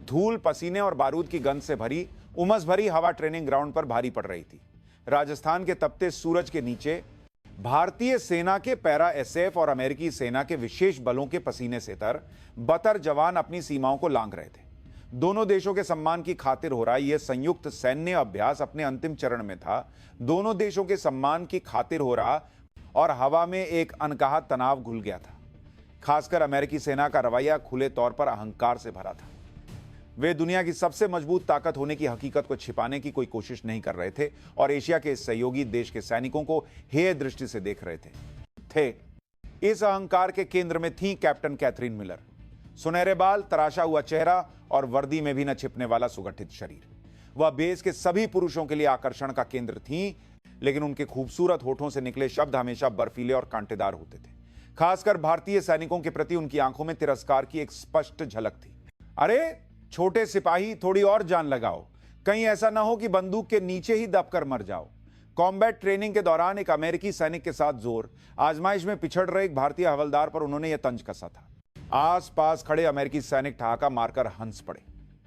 धूल, पसीने और बारूद की गंध से भरी उमस भरी हवा ट्रेनिंग ग्राउंड पर भारी पड़ रही थी। राजस्थान के तपते सूरज के नीचे भारतीय सेना के पैरा एसएफ और अमेरिकी सेना के विशेष बलों के पसीने से तर बतर जवान अपनी सीमाओं को लांघ रहे थे। दोनों देशों के सम्मान की खातिर हो रहा यह संयुक्त सैन्य अभ्यास अपने अंतिम चरण में था। दोनों देशों के सम्मान की खातिर हो रहा और हवा में एक अनकहा तनाव घुल गया था। खासकर अमेरिकी सेना का रवैया खुले तौर पर अहंकार से भरा था। वे दुनिया की सबसे मजबूत ताकत होने की हकीकत को छिपाने की कोई कोशिश नहीं कर रहे थे और एशिया के इस सहयोगी देश के सैनिकों को हेय दृष्टि से देख रहे थे। इस अहंकार के केंद्र में थी कैप्टन कैथरीन मिलर। सुनहरे बाल, तराशा हुआ चेहरा और वर्दी में भी न छिपने वाला सुगठित शरीर। वह बेस के सभी पुरुषों के लिए आकर्षण का केंद्र थी, लेकिन उनके खूबसूरत होठों से निकले शब्द हमेशा बर्फीले और कांटेदार होते थे। खासकर भारतीय सैनिकों के प्रति उनकी आंखों में तिरस्कार की एक स्पष्ट झलक थी। अरे छोटे सिपाही, थोड़ी और जान लगाओ, कहीं ऐसा ना हो कि बंदूक के नीचे ही दबकर मर जाओ। कॉम्बैट ट्रेनिंग के दौरान एक अमेरिकी सैनिक के साथ जोर आजमाइश में पिछड़ रहे एक भारतीय हवलदार पर उन्होंने यह तंज कसा था। आसपास खड़े अमेरिकी सैनिक ठहाका मारकर हंस पड़े।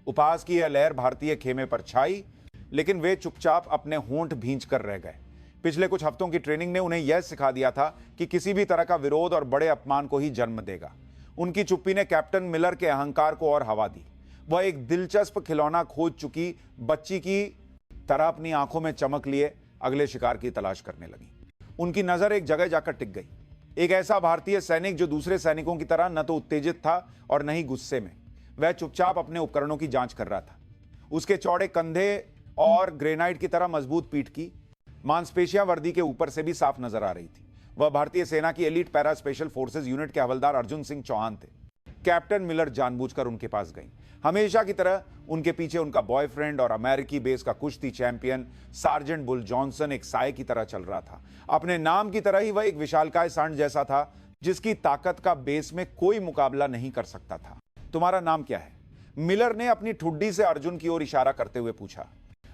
उपहास की यह लहर भारतीय खेमे पर छाई, लेकिन वे चुपचाप अपने होंठ भींच कर रह गए। पिछले कुछ हफ्तों की ट्रेनिंग ने उन्हें यह सिखा दिया था कि किसी भी तरह का विरोध और बड़े अपमान को ही जन्म देगा। उनकी चुप्पी ने कैप्टन मिलर के अहंकार को और हवा दी। वह एक दिलचस्प खिलौना खोज चुकी बच्ची की तरह अपनी आंखों में चमक लिए अगले शिकार की तलाश करने लगी। उनकी नजर एक जगह जाकर टिक गई। एक ऐसा भारतीय सैनिक जो दूसरे सैनिकों की तरह न तो उत्तेजित था और न ही गुस्से में। वह चुपचाप अपने उपकरणों की जांच कर रहा था। उसके चौड़े कंधे और ग्रेनाइट की तरह मजबूत पीठ की मांसपेशियां वर्दी के ऊपर से भी साफ नजर आ रही थी। वह भारतीय सेना की elite para special forces unit के हवलदार अर्जुन सिंह चौहान थे। कैप्टन मिलर जानबूझकर उनके पास गई। हमेशा की तरह उनके पीछे उनका बॉयफ्रेंड और अमेरिकी बेस का कुश्ती चैंपियन सार्जेंट बुल जॉनसन एक साए की तरह चल रहा था। अपने नाम की तरह ही वह एक विशालकाय सांड जैसा था, जिसकी ताकत का बेस में कोई मुकाबला नहीं कर सकता था। तुम्हारा नाम क्या है? मिलर ने अपनी ठुड्डी से अर्जुन की ओर इशारा करते हुए पूछा।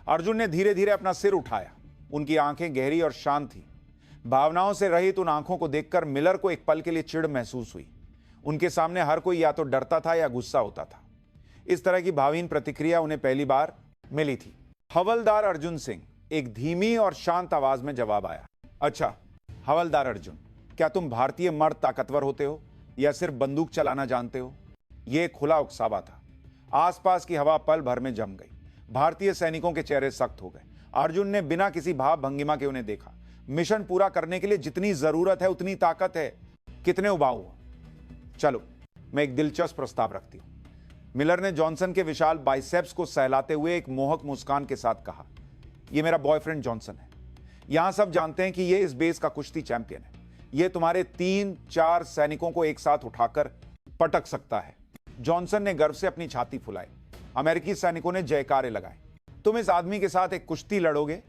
अर्जुन ने धीरे धीरे अपना सिर उठाया। उनकी आंखें गहरी और शांत थी। भावनाओं से रहित उन आंखों को देखकर मिलर को एक पल के लिए चिढ़ महसूस हुई। उनके सामने हर कोई या तो डरता था या गुस्सा होता था। इस तरह की भावहीन प्रतिक्रिया उन्हें पहली बार मिली थी। हवलदार अर्जुन सिंह, एक धीमी और शांत आवाज में जवाब आया। अच्छा हवलदार अर्जुन, क्या तुम भारतीय मर्द ताकतवर होते हो या सिर्फ बंदूक चलाना जानते हो? यह खुला उकसावा था। आसपास की हवा पल भर में जम गई। भारतीय सैनिकों के चेहरे सख्त हो गए। अर्जुन ने बिना किसी भाव भंगिमा के उन्हें देखा। मिशन पूरा करने के लिए जितनी जरूरत है उतनी ताकत है। कितने उबाऊ हो? चलो मैं एक दिलचस्प प्रस्ताव रखती हूं। मिलर ने जॉनसन के विशाल बाइसेप्स को सहलाते हुए एक मोहक मुस्कान के साथ कहा। यह मेरा बॉयफ्रेंड जॉनसन है। यहां सब जानते हैं कि यह इस बेस का कुश्ती चैंपियन है। यह तुम्हारे 3-4 सैनिकों को एक साथ उठाकर पटक सकता है। जॉनसन ने गर्व से अपनी छाती फुलाई। अमेरिकी सैनिकों ने जयकारे लगाए। तुम इस आदमी के साथ एक कुश्ती लड़ोगे?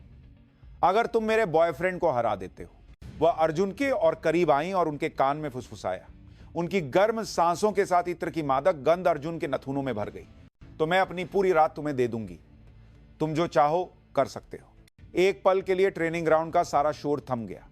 अगर तुम मेरे बॉयफ्रेंड को हरा देते हो। वह अर्जुन के और करीब आई और उनके कान में फुसफुसाया। उनकी गर्म सांसों के साथ इत्र की मादक गंध अर्जुन के नथुनों में भर गई। तो मैं अपनी पूरी रात तुम्हें दे दूंगी। तुम जो चाहो कर सकते हो। एक पल के लिए ट्रेनिंग ग्राउंड का सारा शोर थम गया।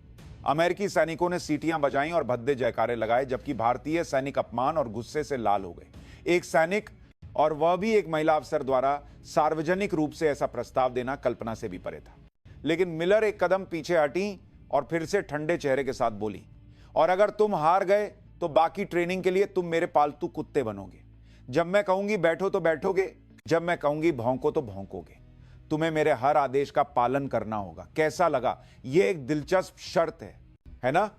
अमेरिकी सैनिकों ने सीटियां बजाईं और भद्दे जयकारे लगाए, जबकि भारतीय सैनिक अपमान और गुस्से से लाल हो गए। एक सैनिक, और वह भी एक महिला अफसर, द्वारा सार्वजनिक रूप से ऐसा प्रस्ताव देना कल्पना से भी परे था। लेकिन मिलर एक कदम पीछे हटी और फिर से ठंडे चेहरे के साथ बोली, और अगर तुम हार गए तो बाकी ट्रेनिंग के लिए तुम मेरे पालतू कुत्ते बनोगे। जब मैं कहूंगी बैठो तो बैठोगे, जब मैं कहूंगी भौंको तो भौंकोगे। तुम्हें मेरे हर आदेश का पालन करना होगा। कैसा लगा? यह एक दिलचस्प शर्त है ना?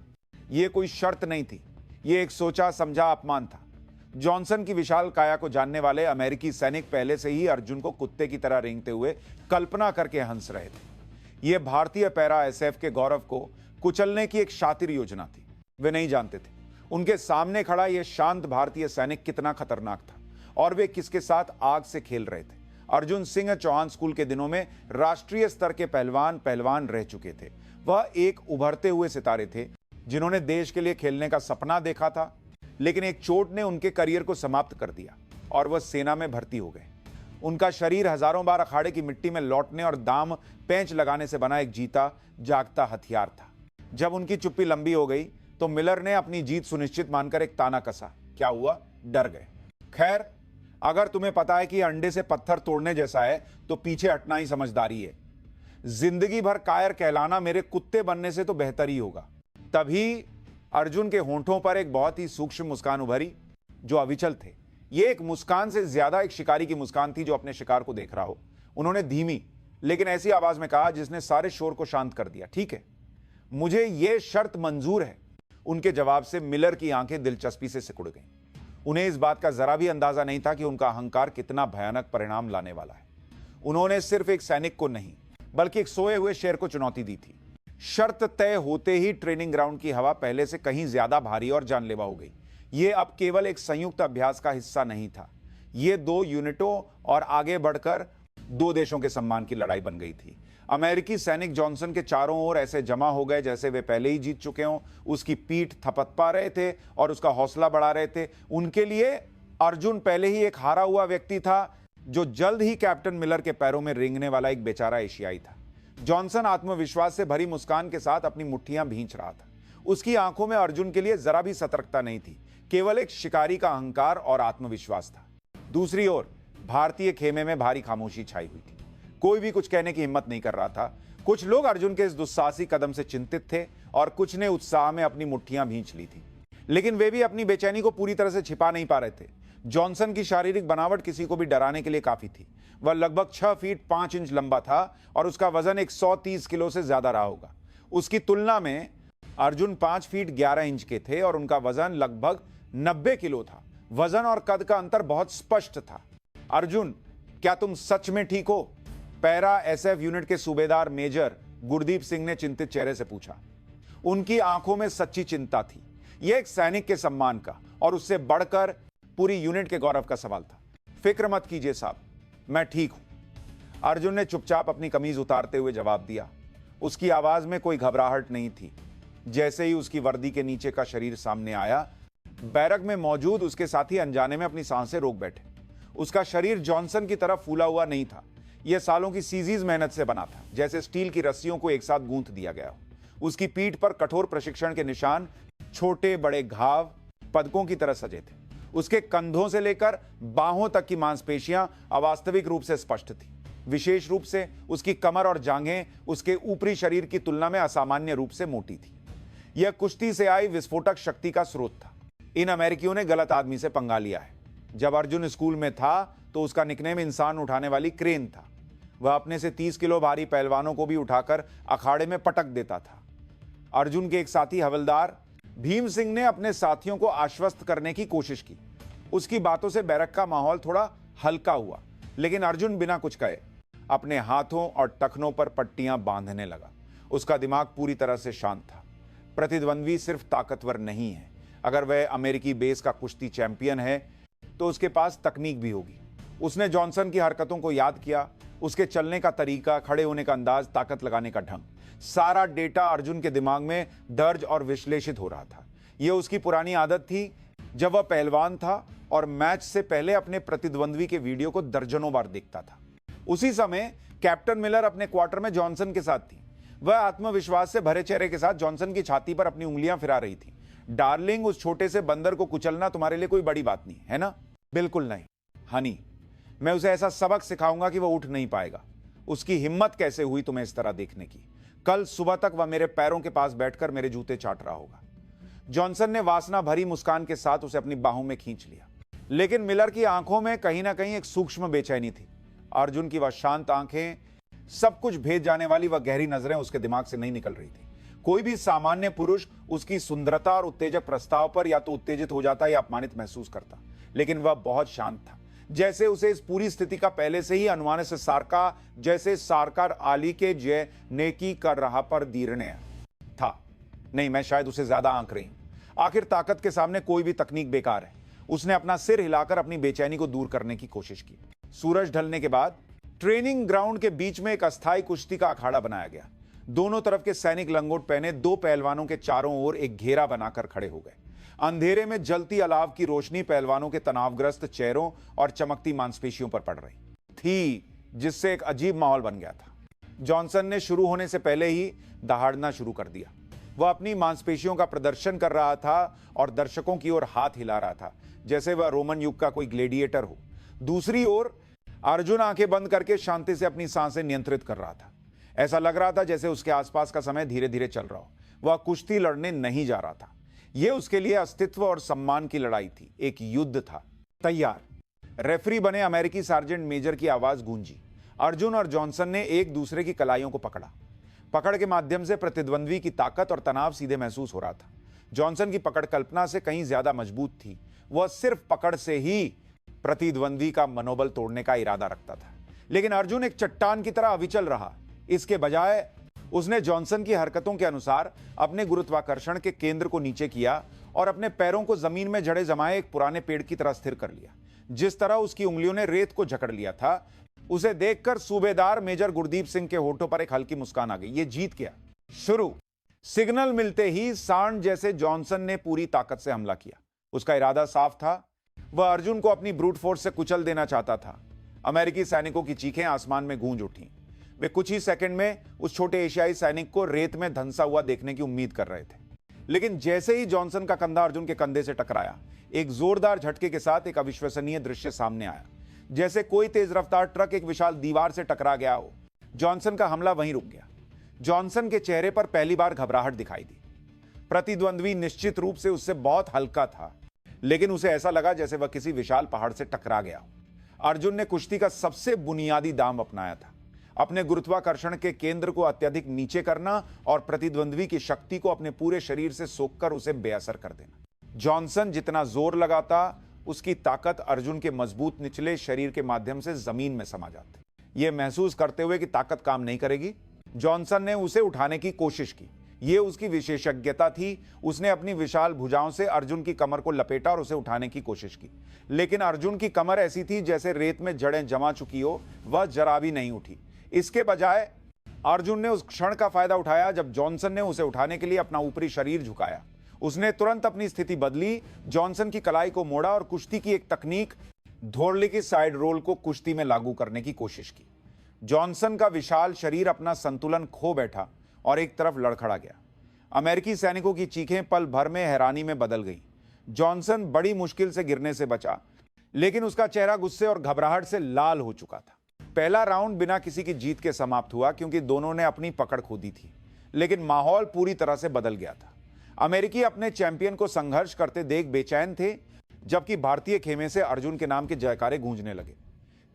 यह कोई शर्त नहीं थी, यह एक सोचा समझा अपमान था। जॉनसन की विशाल काया को जानने वाले अमेरिकी सैनिक पहले से ही अर्जुन को कुत्ते की तरह रेंगते हुए कल्पना करके हंस रहे थे। यह भारतीय पैरा एसएफ के गौरव को कुचलने की एक शातिर योजना थी। वे नहीं जानते थे उनके सामने खड़ा यह शांत भारतीय सैनिक कितना खतरनाक था और वे किसके साथ आग से खेल रहे थे। अर्जुन सिंह चौहान स्कूल के दिनों में राष्ट्रीय स्तर के पहलवान रह चुके थे। वह एक उभरते हुए सितारे थे जिन्होंने देश के लिए खेलने का सपना देखा था, लेकिन एक चोट ने उनके करियर को समाप्त कर दिया और वह सेना में भर्ती हो गए। उनका शरीर हजारों बार अखाड़े की मिट्टी में लौटने और दाम पेंच लगाने से बना एक जीता जागता हथियार था। जब उनकी चुप्पी लंबी हो गई तो मिलर ने अपनी जीत सुनिश्चित मानकर एक ताना कसा। क्या हुआ? डर गए। खैर, अगर तुम्हें पता है कि अंडे से पत्थर तोड़ने जैसा है तो पीछे हटना ही समझदारी है। जिंदगी भर कायर कहलाना मेरे कुत्ते बनने से तो बेहतर ही होगा। तभी अर्जुन के होंठों पर एक बहुत ही सूक्ष्म मुस्कान उभरी जो अविचल थे। यह एक मुस्कान से ज्यादा एक शिकारी की मुस्कान थी जो अपने शिकार को देख रहा हो। उन्होंने धीमी लेकिन ऐसी आवाज में कहा जिसने सारे शोर को शांत कर दिया, ठीक है, मुझे यह शर्त मंजूर है। उनके जवाब से मिलर की आंखें दिलचस्पी से सिकुड़ गईं। उन्हें इस बात का जरा भी अंदाजा नहीं था कि उनका अहंकार कितना भयानक परिणाम लाने वाला है। उन्होंने सिर्फ एक सैनिक को नहीं बल्कि एक सोए हुए शेर को चुनौती दी थी। शर्त तय होते ही ट्रेनिंग ग्राउंड की हवा पहले से कहीं ज्यादा भारी और जानलेवा हो गई। यह अब केवल एक संयुक्त अभ्यास का हिस्सा नहीं था, यह दो यूनिटों और आगे बढ़कर दो देशों के सम्मान की लड़ाई बन गई थी। अमेरिकी सैनिक जॉनसन के चारों ओर ऐसे जमा हो गए जैसे वे पहले ही जीत चुके हों। उसकी पीठ थपथपा रहे थे और उसका हौसला बढ़ा रहे थे। उनके लिए अर्जुन पहले ही एक हारा हुआ व्यक्ति था जो जल्द ही कैप्टन मिलर के पैरों में रेंगने वाला एक बेचारा एशियाई था। जॉनसन आत्मविश्वास से भरी मुस्कान के साथ अपनी मुट्ठियां भींच रहा था। उसकी आंखों में अर्जुन के लिए जरा भी सतर्कता नहीं थी, केवल एक शिकारी का अहंकार और आत्मविश्वास था। दूसरी ओर भारतीय खेमे में भारी खामोशी छाई हुई थी। कोई भी कुछ कहने की हिम्मत नहीं कर रहा था। कुछ लोग अर्जुन के इस दुस्साहसी कदम से चिंतित थे और कुछ ने उत्साह में अपनी मुट्ठियां भींच ली थी, लेकिन वे भी अपनी बेचैनी को पूरी तरह से छिपा नहीं पा रहे थे। जॉनसन की शारीरिक बनावट किसी को भी डराने के लिए काफी थी। वह लगभग 6 फीट 5 इंच लंबा था और उसका वजन 130 किलो से ज्यादा रहा होगा। उसकी तुलना में अर्जुन 5 फीट 11 इंच के थे और उनका वजन लगभग 90 किलो था। वजन और कद का अंतर बहुत स्पष्ट था। अर्जुन, क्या तुम सच में ठीक हो? पैरा एसएफ यूनिट के सूबेदार मेजर गुरदीप सिंह ने चिंतित चेहरे से पूछा। उनकी आंखों में सच्ची चिंता थी। यह एक सैनिक के सम्मान का और उससे बढ़कर पूरी यूनिट के गौरव का सवाल था। फिक्र मत कीजिए साहब, मैं ठीक हूं। अर्जुन ने चुपचाप अपनी कमीज उतारते हुए जवाब दिया। उसकी आवाज में कोई घबराहट नहीं थी। जैसे ही उसकी वर्दी के नीचे का शरीर सामने आया, बैरक में मौजूद उसके साथी अनजाने में अपनी सांसें रोक बैठे। उसका शरीर जॉनसन की तरफ फूला हुआ नहीं था। यह सालों की सीजीज मेहनत से बना था, जैसे स्टील की रस्सियों को एक साथ गूंथ दिया गया हो। उसकी पीठ पर कठोर प्रशिक्षण के निशान, छोटे बड़े घाव पदकों की तरह सजे थे। उसके कंधों से लेकर बाहों तक की मांसपेशियां अवास्तविक रूप से स्पष्ट थी। विशेष रूप से उसकी कमर और जांघें उसके ऊपरी शरीर की तुलना में असामान्य रूप से मोटी थी। यह कुश्ती से आई विस्फोटक शक्ति का स्रोत था। इन अमेरिकियों ने गलत आदमी से पंगा लिया है। जब अर्जुन स्कूल में था तो उसका निकनेम इंसान उठाने वाली क्रेन था। वह अपने से 30 किलो भारी पहलवानों को भी उठाकर अखाड़े में पटक देता था। अर्जुन के एक साथी हवलदार भीम सिंह ने अपने साथियों को आश्वस्त करने की कोशिश की। उसकी बातों से बैरक का माहौल थोड़ा हल्का हुआ, लेकिन अर्जुन बिना कुछ कहे अपने हाथों और टखनों पर पट्टियां बांधने लगा। उसका दिमाग पूरी तरह से शांत था। प्रतिद्वंद्वी सिर्फ ताकतवर नहीं है, अगर वह अमेरिकी बेस का कुश्ती चैंपियन है तो उसके पास तकनीक भी होगी। उसने जॉनसन की हरकतों को याद किया, उसके चलने का तरीका, खड़े होने का अंदाज, ताकत लगाने का ढंग, सारा डेटा अर्जुन के दिमाग में दर्ज और विश्लेषित हो रहा था। यह उसकी पुरानी आदत थी जब वह पहलवान था और मैच से पहले अपने प्रतिद्वंद्वी के वीडियो को दर्जनों बार देखता था। उसी समय कैप्टन मिलर अपने क्वार्टर में जॉनसन के साथ थी। वह आत्मविश्वास से भरे चेहरे के साथ जॉनसन की छाती पर अपनी उंगलियां फिरा रही थी। डार्लिंग, उस छोटे से बंदर को कुचलना तुम्हारे लिए कोई बड़ी बात नहीं है ना? बिल्कुल नहीं हनी, मैं उसे ऐसा सबक सिखाऊंगा कि वह उठ नहीं पाएगा। उसकी हिम्मत कैसे हुई तुम्हें इस तरह देखने की? कल सुबह तक वह मेरे पैरों के पास बैठकर मेरे जूते चाट रहा होगा। जॉनसन ने वासना भरी मुस्कान के साथ उसे अपनी बाहों में खींच लिया, लेकिन मिलर की आंखों में कहीं ना कहीं एक सूक्ष्म बेचैनी थी। अर्जुन की वह शांत आंखें, सब कुछ भेद जाने वाली वह गहरी नजरें उसके दिमाग से नहीं निकल रही थी। कोई भी सामान्य पुरुष उसकी सुंदरता और उत्तेजक प्रस्ताव पर या तो उत्तेजित हो जाता या अपमानित महसूस करता, लेकिन वह बहुत शांत था, जैसे उसे इस पूरी स्थिति का पहले से ही अनुमान से सारका, जैसे सारकार आली के जय नेकी कर रहा पर दीरने था। नहीं, मैं शायद उसे ज्यादा आंक रही हूं। आखिर ताकत के सामने कोई भी तकनीक बेकार है। उसने अपना सिर हिलाकर अपनी बेचैनी को दूर करने की कोशिश की। सूरज ढलने के बाद ट्रेनिंग ग्राउंड के बीच में एक अस्थायी कुश्ती का अखाड़ा बनाया गया। दोनों तरफ के सैनिक लंगोट पहने दो पहलवानों के चारों ओर एक घेरा बनाकर खड़े हो गए। अंधेरे में जलती अलाव की रोशनी पहलवानों के तनावग्रस्त चेहरों और चमकती मांसपेशियों पर पड़ रही थी, जिससे एक अजीब माहौल बन गया था। जॉनसन ने शुरू होने से पहले ही दहाड़ना शुरू कर दिया। वह अपनी मांसपेशियों का प्रदर्शन कर रहा था और दर्शकों की ओर हाथ हिला रहा था, जैसे वह रोमन युग का कोई ग्लेडिएटर हो। दूसरी ओर अर्जुन आंखें बंद करके शांति से अपनी सांसें नियंत्रित कर रहा था। ऐसा लग रहा था जैसे उसके आसपास का समय धीरे धीरे चल रहा हो। वह कुश्ती लड़ने नहीं जा रहा था। यह उसके लिए अस्तित्व और सम्मान की लड़ाई थी, एक युद्ध था। तैयार। रेफरी बने अमेरिकी सार्जेंट मेजर की आवाज गूंजी। अर्जुन और जॉनसन ने एक दूसरे की कलाइयों को पकड़ा। पकड़ के माध्यम से प्रतिद्वंद्वी की ताकत और तनाव सीधे महसूस हो रहा था। जॉनसन की पकड़ कल्पना से कहीं ज्यादा मजबूत थी। वह सिर्फ पकड़ से ही प्रतिद्वंद्वी का मनोबल तोड़ने का इरादा रखता था। लेकिन अर्जुन एक चट्टान की तरह अविचल रहा। इसके बजाय उसने जॉनसन की हरकतों के अनुसार अपने गुरुत्वाकर्षण के केंद्र को नीचे किया और अपने पैरों को जमीन में जड़े जमाए एक पुराने पेड़ की तरह स्थिर कर लिया। जिस तरह उसकी उंगलियों ने रेत को जकड़ लिया था, उसे देखकर सूबेदार मेजर गुरदीप सिंह के होठों पर एक हल्की मुस्कान आ गई। ये जीत गया। शुरू। सिग्नल मिलते ही सांड जैसे जॉनसन ने पूरी ताकत से हमला किया। उसका इरादा साफ था। वह अर्जुन को अपनी ब्रूट फोर्स से कुचल देना चाहता था। अमेरिकी सैनिकों की चीखें आसमान में गूंज उठी। वे कुछ ही सेकंड में उस छोटे एशियाई सैनिक को रेत में धंसा हुआ देखने की उम्मीद कर रहे थे। लेकिन जैसे ही जॉनसन का कंधा अर्जुन के कंधे से टकराया, एक जोरदार झटके के साथ एक अविश्वसनीय दृश्य सामने आया। जैसे कोई तेज रफ्तार ट्रक एक विशाल दीवार से टकरा गया हो। जॉनसन का हमला वहीं रुक गया। जॉनसन के चेहरे पर पहली बार घबराहट दिखाई दी। प्रतिद्वंद्वी निश्चित रूप से उससे बहुत हल्का था, लेकिन उसे ऐसा लगा जैसे वह किसी विशाल पहाड़ से टकरा गया हो। अर्जुन ने कुश्ती का सबसे बुनियादी दांव अपनाया था, अपने गुरुत्वाकर्षण के केंद्र को अत्यधिक नीचे करना और प्रतिद्वंद्वी की शक्ति को अपने पूरे शरीर से सोखकर उसे बेअसर कर देना। जॉनसन जितना जोर लगाता, उसकी ताकत अर्जुन के मजबूत निचले शरीर के माध्यम से जमीन में समा जाती। यह महसूस करते हुए कि ताकत काम नहीं करेगी, जॉनसन ने उसे उठाने की कोशिश की। यह उसकी विशेषज्ञता थी। उसने अपनी विशाल भुजाओं से अर्जुन की कमर को लपेटा और उसे उठाने की कोशिश की। लेकिन अर्जुन की कमर ऐसी थी जैसे रेत में जड़ें जमा चुकी हो। वह जरा भी नहीं उठी। इसके बजाय अर्जुन ने उस क्षण का फायदा उठाया जब जॉनसन ने उसे उठाने के लिए अपना ऊपरी शरीर झुकाया। उसने तुरंत अपनी स्थिति बदली, जॉनसन की कलाई को मोड़ा और कुश्ती की एक तकनीक, धोरली की साइड रोल को कुश्ती में लागू करने की कोशिश की। जॉनसन का विशाल शरीर अपना संतुलन खो बैठा और एक तरफ लड़खड़ा गया। अमेरिकी सैनिकों की चीखें पल भर में हैरानी में बदल गईं। जॉनसन बड़ी मुश्किल से गिरने से बचा, लेकिन उसका चेहरा गुस्से और घबराहट से लाल हो चुका था। पहला राउंड बिना किसी की जीत के समाप्त हुआ, क्योंकि दोनों ने अपनी पकड़ खो दी थी। लेकिन माहौल पूरी तरह से बदल गया था। अमेरिकी अपने चैंपियन को संघर्ष करते देख बेचैन थे, जबकि भारतीय खेमे से अर्जुन के नाम के जयकारे गूंजने लगे।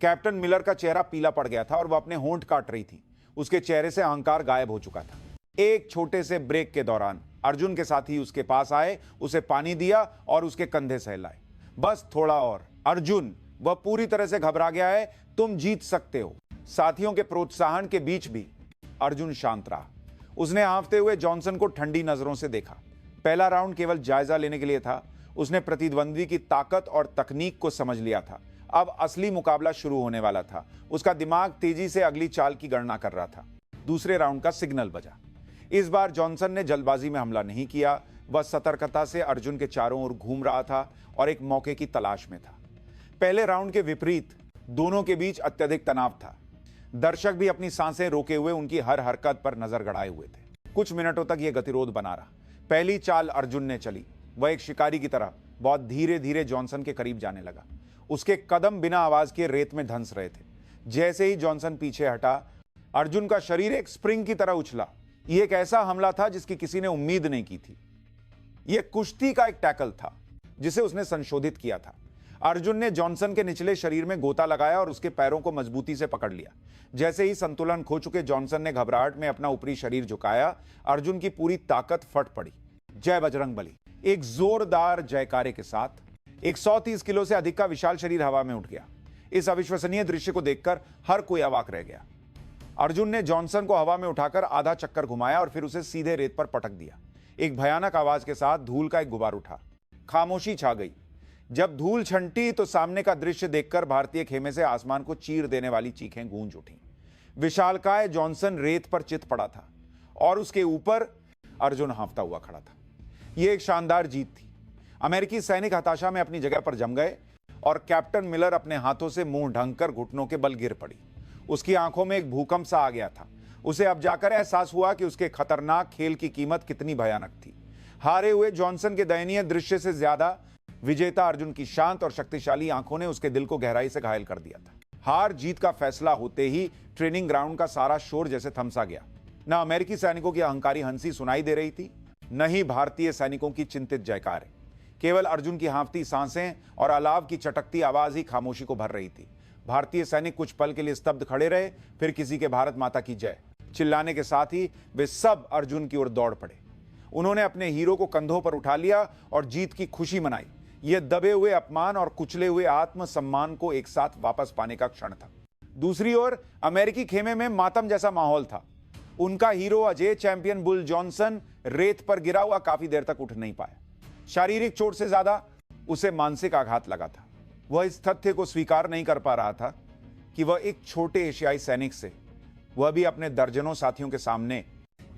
कैप्टन मिलर का चेहरा पीला पड़ गया था और वह अपने होंठ काट रही थी। उसके चेहरे से अहंकार गायब हो चुका था। एक छोटे से ब्रेक के दौरान अर्जुन के साथी उसके पास आए, उसे पानी दिया और उसके कंधे सहलाए। बस थोड़ा और। अर्जुन, वह पूरी तरह से घबरा गया है, तुम जीत सकते हो। साथियों के प्रोत्साहन के बीच भी अर्जुन शांत रहा। उसने हांफते हुए जॉनसन को ठंडी नजरों से देखा। पहला राउंड केवल जायजा लेने के लिए था। उसने प्रतिद्वंद्वी की ताकत और तकनीक को समझ लिया था। अब असली मुकाबला शुरू होने वाला था। उसका दिमाग तेजी से अगली चाल की गणना कर रहा था। दूसरे राउंड का सिग्नल बजा। इस बार जॉनसन ने जल्दबाजी में हमला नहीं किया। वह सतर्कता से अर्जुन के चारों ओर घूम रहा था और एक मौके की तलाश में था। पहले राउंड के विपरीत दोनों के बीच अत्यधिक तनाव था। दर्शक भी अपनी सांसें रोके हुए उनकी हर हरकत पर नजर गड़ाए हुए थे। कुछ मिनटों तक यह गतिरोध बना रहा। पहली चाल अर्जुन ने चली। वह एक शिकारी की तरह बहुत धीरे धीरे जॉनसन के करीब जाने लगा। उसके कदम बिना आवाज के रेत में धंस रहे थे। जैसे ही जॉनसन पीछे हटा, अर्जुन का शरीर एक स्प्रिंग की तरह उछला। यह एक ऐसा हमला था जिसकी किसी ने उम्मीद नहीं की थी। यह कुश्ती का एक टैकल था जिसे उसने संशोधित किया था। अर्जुन ने जॉनसन के निचले शरीर में गोता लगाया और उसके पैरों को मजबूती से पकड़ लिया। जैसे ही संतुलन खो चुके जॉनसन ने घबराहट में अपना ऊपरी शरीर झुकाया, अर्जुन की पूरी ताकत फट पड़ी। जय बजरंगबली। एक जोरदार जयकारे के साथ 130 किलो से अधिक का विशाल शरीर हवा में उठ गया। इस अविश्वसनीय दृश्य को देखकर हर कोई अवाक रह गया। अर्जुन ने जॉनसन को हवा में उठाकर आधा चक्कर घुमाया और फिर उसे सीधे रेत पर पटक दिया। एक भयानक आवाज के साथ धूल का एक गुबार उठा। खामोशी छा गई। जब धूल छंटी तो सामने का दृश्य देखकर भारतीय खेमे से आसमान को चीर देने वाली चीखें गूंज उठीं। विशालकाय जॉनसन रेत पर चित पड़ा था और उसके ऊपर अर्जुन हांफता हुआ खड़ा था। यह एक शानदार जीत थी। अमेरिकी सैनिक हताशा में अपनी जगह पर जम गए और कैप्टन मिलर अपने हाथों से मुंह ढंककर घुटनों के बल गिर पड़ी। उसकी आंखों में एक भूकंप सा आ गया था। उसे अब जाकर एहसास हुआ कि उसके खतरनाक खेल की कीमत कितनी भयानक थी। हारे हुए जॉनसन के दयनीय दृश्य से ज्यादा विजेता अर्जुन की शांत और शक्तिशाली आंखों ने उसके दिल को गहराई से घायल कर दिया था। हार जीत का फैसला होते ही ट्रेनिंग ग्राउंड का सारा शोर जैसे थमसा गया। न अमेरिकी सैनिकों की अहंकारी हंसी सुनाई दे रही थी, न ही भारतीय सैनिकों की चिंतित जयकारें। केवल अर्जुन की हांफती सांसें और अलाव की चटकती आवाज ही खामोशी को भर रही थी। भारतीय सैनिक कुछ पल के लिए स्तब्ध खड़े रहे, फिर किसी के भारत माता की जय चिल्लाने के साथ ही वे सब अर्जुन की ओर दौड़ पड़े। उन्होंने अपने हीरो को कंधों पर उठा लिया और जीत की खुशी मनाई। यह दबे हुए अपमान और कुचले हुए आत्मसम्मान को एक साथ वापस पाने का क्षण था। दूसरी ओर अमेरिकी खेमे में मातम जैसा माहौल था। उनका hero Ajay champion bull Johnson रेत पर गिरा हुआ काफी देर तक उठ नहीं पाया। शारीरिक चोट से ज्यादा उसे मानसिक आघात लगा था। वह इस तथ्य को स्वीकार नहीं कर पा रहा था कि वह एक छोटे एशियाई सैनिक से, वह भी अपने दर्जनों साथियों के सामने,